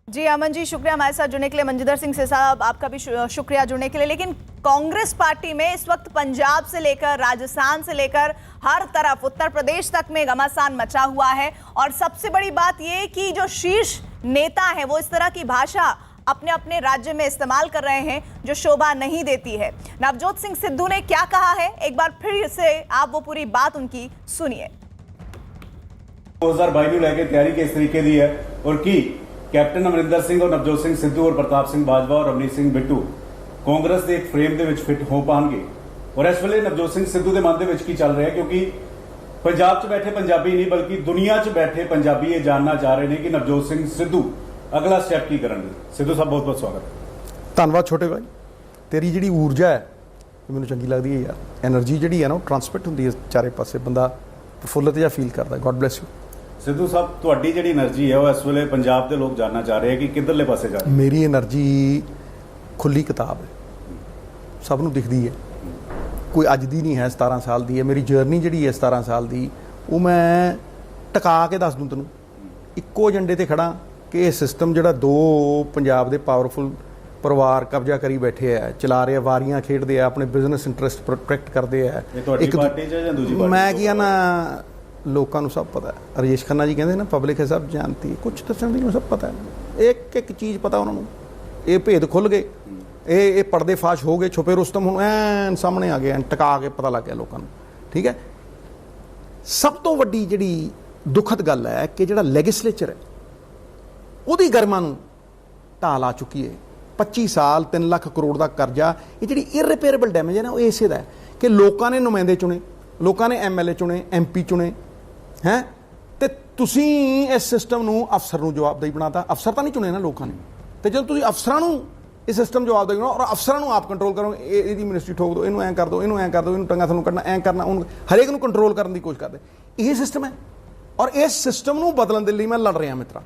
A: जी अमन जी, शुक्रिया हमारे साथ जुड़ने के लिए। मंजिंदर सिंह सिरसा साहब, आपका भी शुक्रिया जुड़ने के लिए। लेकिन कांग्रेस पार्टी में इस वक्त पंजाब से लेकर राजस्थान से लेकर हर तरफ उत्तर प्रदेश तक में घमासान मचा हुआ है। और सबसे बड़ी बात यह कि जो शीर्ष नेता है वो इस तरह की भाषा अपने अपने राज्य में इस्तेमाल कर रहे हैं जो शोभा नहीं देती है। नवजोत सिंह सिद्धू ने क्या कहा है, एक बार फिर से आप वो पूरी बात उनकी सुनिए।
H: 2022 ਨੂੰ ਲੈ ਕੇ ਤਿਆਰੀ ਕਿਸ ਤਰੀਕੇ ਦੀ ਹੈ और ਕੀ ਕੈਪਟਨ ਅਮਰਿੰਦਰ ਸਿੰਘ और ਨਵਜੋਤ ਸਿੰਘ ਸਿੱਧੂ और ਪ੍ਰਤਾਪ ਸਿੰਘ ਬਾਜਵਾ और ਰਵਨੀਤ ਸਿੰਘ ਬਿੱਟੂ ਕਾਂਗਰਸ ਦੇ ਇੱਕ ਫਰੇਮ ਦੇ ਵਿੱਚ ਫਿੱਟ ਹੋ ਪਾਣਗੇ। और ਇਸ ਵੇਲੇ ਨਵਜੋਤ ਸਿੰਘ ਸਿੱਧੂ ਦੇ ਮਨ ਦੇ ਵਿੱਚ ਕੀ ਚੱਲ ਰਿਹਾ, ਕਿਉਂਕਿ ਪੰਜਾਬ 'ਚ ਬੈਠੇ ਪੰਜਾਬੀ ਨਹੀਂ ਬਲਕਿ ਦੁਨੀਆ 'ਚ ਬੈਠੇ ਪੰਜਾਬੀ ਇਹ ਜਾਣਨਾ ਚਾਹ ਰਹੇ ਨੇ ਕਿ ਨਵਜੋਤ ਸਿੰਘ ਸਿੱਧੂ ਅਗਲਾ ਸਟੈਪ ਕੀ ਕਰਨਗੇ। ਸਿੱਧੂ ਸਾਹਿਬ ਬਹੁਤ ਬਹੁਤ ਸਵਾਗਤ ਹੈ।
I: ਧੰਨਵਾਦ ਛੋਟੇ ਭਾਈ, ਤੇਰੀ ਜਿਹੜੀ ਊਰਜਾ ਹੈ ਇਹ ਮੈਨੂੰ ਚੰਗੀ ਲੱਗਦੀ ਹੈ ਯਾਰ। એનર્ਜੀ ਜਿਹੜੀ ਹੈ ਨਾ ਉਹ ਟ੍ਰਾਂਸਮਿਟ ਹੁੰਦੀ ਹੈ ਚਾਰੇ ਪਾਸੇ, ਬੰਦਾ ਪ੍ਰਫੁੱਲਤ ਜਿਹਾ ਫੀਲ ਕਰਦਾ। God bless you.
H: Sidhu Sahib, ਤੁਹਾਡੀ ਜਿਹੜੀ એનર્ਜੀ ਹੈ ਉਹ ਇਸ ਵੇਲੇ ਪੰਜਾਬ ਦੇ ਲੋਕ ਜਾਣਨਾ ਚਾਹ ਰਹੇ ਕਿ ਕਿੱਧਰਲੇ ਪਾਸੇ ਜਾ ਰਹੀ ਹੈ।
I: ਮੇਰੀ એનર્ਜੀ ਖੁੱਲੀ ਕਿਤਾਬ ਹੈ, ਸਭ ਨੂੰ ਦਿਖਦੀ ਹੈ, ਕੋਈ ਅੱਜ ਦੀ ਨਹੀਂ ਹੈ, 17 ਸਾਲ ਦੀ ਹੈ। ਮੇਰੀ ਜਰਨੀ ਜਿਹੜੀ ਹੈ 17 ਸਾਲ ਦੀ, ਉਹ ਮੈਂ ਟਿਕਾ ਕੇ ਦੱਸ ਦੂੰ ਤੈਨੂੰ। ਇੱਕੋ ਏਜੰਡੇ ਤੇ ਖੜਾ ਕਿ ਇਹ ਸਿਸਟਮ ਜਿਹੜਾ 2 ਪੰਜਾਬ ਦੇ ਪਾਵਰਫੁਲ ਪਰਿਵਾਰ ਕਬਜ਼ਾ ਕਰੀ ਬੈਠੇ ਆ, ਚਲਾ ਰਹੇ ਆ, ਵਾਰੀਆਂ ਖੇਡਦੇ ਆ, ਆਪਣੇ ਬਿਜ਼ਨਸ ਇੰਟਰਸਟ ਪ੍ਰੋਟੈਕਟ ਕਰਦੇ ਆ।
H: ਤੁਹਾਡੀ ਪਾਰਟੀ 'ਚ ਜਾਂ ਦੂਜੀ ਪਾਰਟੀ?
I: ਮੈਂ ਕੀ ਆ ਨਾ, ਲੋਕਾਂ ਨੂੰ ਸਭ ਪਤਾ ਹੈ। ਰਾਜੇਸ਼ ਖੰਨਾ ਜੀ ਕਹਿੰਦੇ ਨਾ ਪਬਲਿਕ ਹੈ ਸਭ ਜਾਣਤੀ, ਕੁਛ ਦੱਸਣ ਦੀ ਨੂੰ ਸਭ ਪਤਾ ਹੈ। ਇੱਕ ਇੱਕ ਚੀਜ਼ ਪਤਾ ਉਹਨਾਂ ਨੂੰ। ਇਹ ਭੇਦ ਖੁੱਲ ਗਏ, ਇਹ ਪਰਦੇ ਫਾਸ਼ ਹੋ ਗਏ, ਛੁਪੇ ਰੁਸਤਮ ਹੁਣ ਐਨ ਸਾਹਮਣੇ ਆ ਗਏ, ਐਨ ਟਿਕਾ ਕੇ ਪਤਾ ਲੱਗ ਗਿਆ ਲੋਕਾਂ ਨੂੰ। ਠੀਕ ਹੈ, ਸਭ ਤੋਂ ਵੱਡੀ ਜਿਹੜੀ ਦੁਖਦ ਗੱਲ ਹੈ ਕਿ ਜਿਹੜਾ ਲੈਜਿਸਲੇਚਰ ਹੈ ਉਹਦੀ ਗਰਮਾਂ ਨੂੰ ਢਾਲ ਆ ਚੁੱਕੀ ਹੈ। 25 ਸਾਲ 3 ਲੱਖ ਕਰੋੜ ਦਾ ਕਰਜ਼ਾ, ਇਹ ਜਿਹੜੀ ਇਰਰਿਪੇਅਰੇਬਲ ਡੈਮੇਜ ਹੈ ਨਾ, ਉਹ ਇਸੇ ਦਾ ਹੈ ਕਿ ਲੋਕਾਂ ਨੇ ਨੁਮਾਇੰਦੇ ਚੁਣੇ, ਲੋਕਾਂ ਨੇ MLA ਚੁਣੇ, MP ਚੁਣੇ ਹੈ, ਤੇ ਤੁਸੀਂ ਇਸ ਸਿਸਟਮ ਨੂੰ ਅਫਸਰ ਨੂੰ ਜਵਾਬਦੇਹੀ ਬਣਾਤਾ। ਅਫਸਰ ਤਾਂ ਨਹੀਂ ਚੁਣੇ ਨਾ ਲੋਕਾਂ ਨੇ, ਤੇ ਜਦੋਂ ਤੁਸੀਂ ਅਫਸਰਾਂ ਨੂੰ ਇਹ ਸਿਸਟਮ ਜਵਾਬਦੇਹੀ ਬਣਾਓ ਔਰ ਅਫਸਰਾਂ ਨੂੰ ਆਪ ਕੰਟਰੋਲ ਕਰੋ, ਇਹਦੀ ਮਿਨਿਸਟਰੀ ਠੋਕ ਦਿਓ, ਇਹਨੂੰ ਐਂ ਕਰ ਦਿਓ, ਇਹਨੂੰ ਐਂ ਕਰ ਦਿਓ, ਇਹਨੂੰ ਟੰਗਾ ਤੁਹਾਨੂੰ ਕੱਢਣਾ, ਐਂ ਕਰਨਾ, ਉਹਨੂੰ ਹਰੇਕ ਨੂੰ ਕੰਟਰੋਲ ਕਰਨ ਦੀ ਕੋਸ਼ਿਸ਼ ਕਰਦੇ। ਇਹ ਸਿਸਟਮ ਹੈ ਔਰ ਇਸ ਸਿਸਟਮ ਨੂੰ ਬਦਲਣ ਦੇ ਲਈ ਮੈਂ ਲੜ ਰਿਹਾ ਮਿੱਤਰਾ।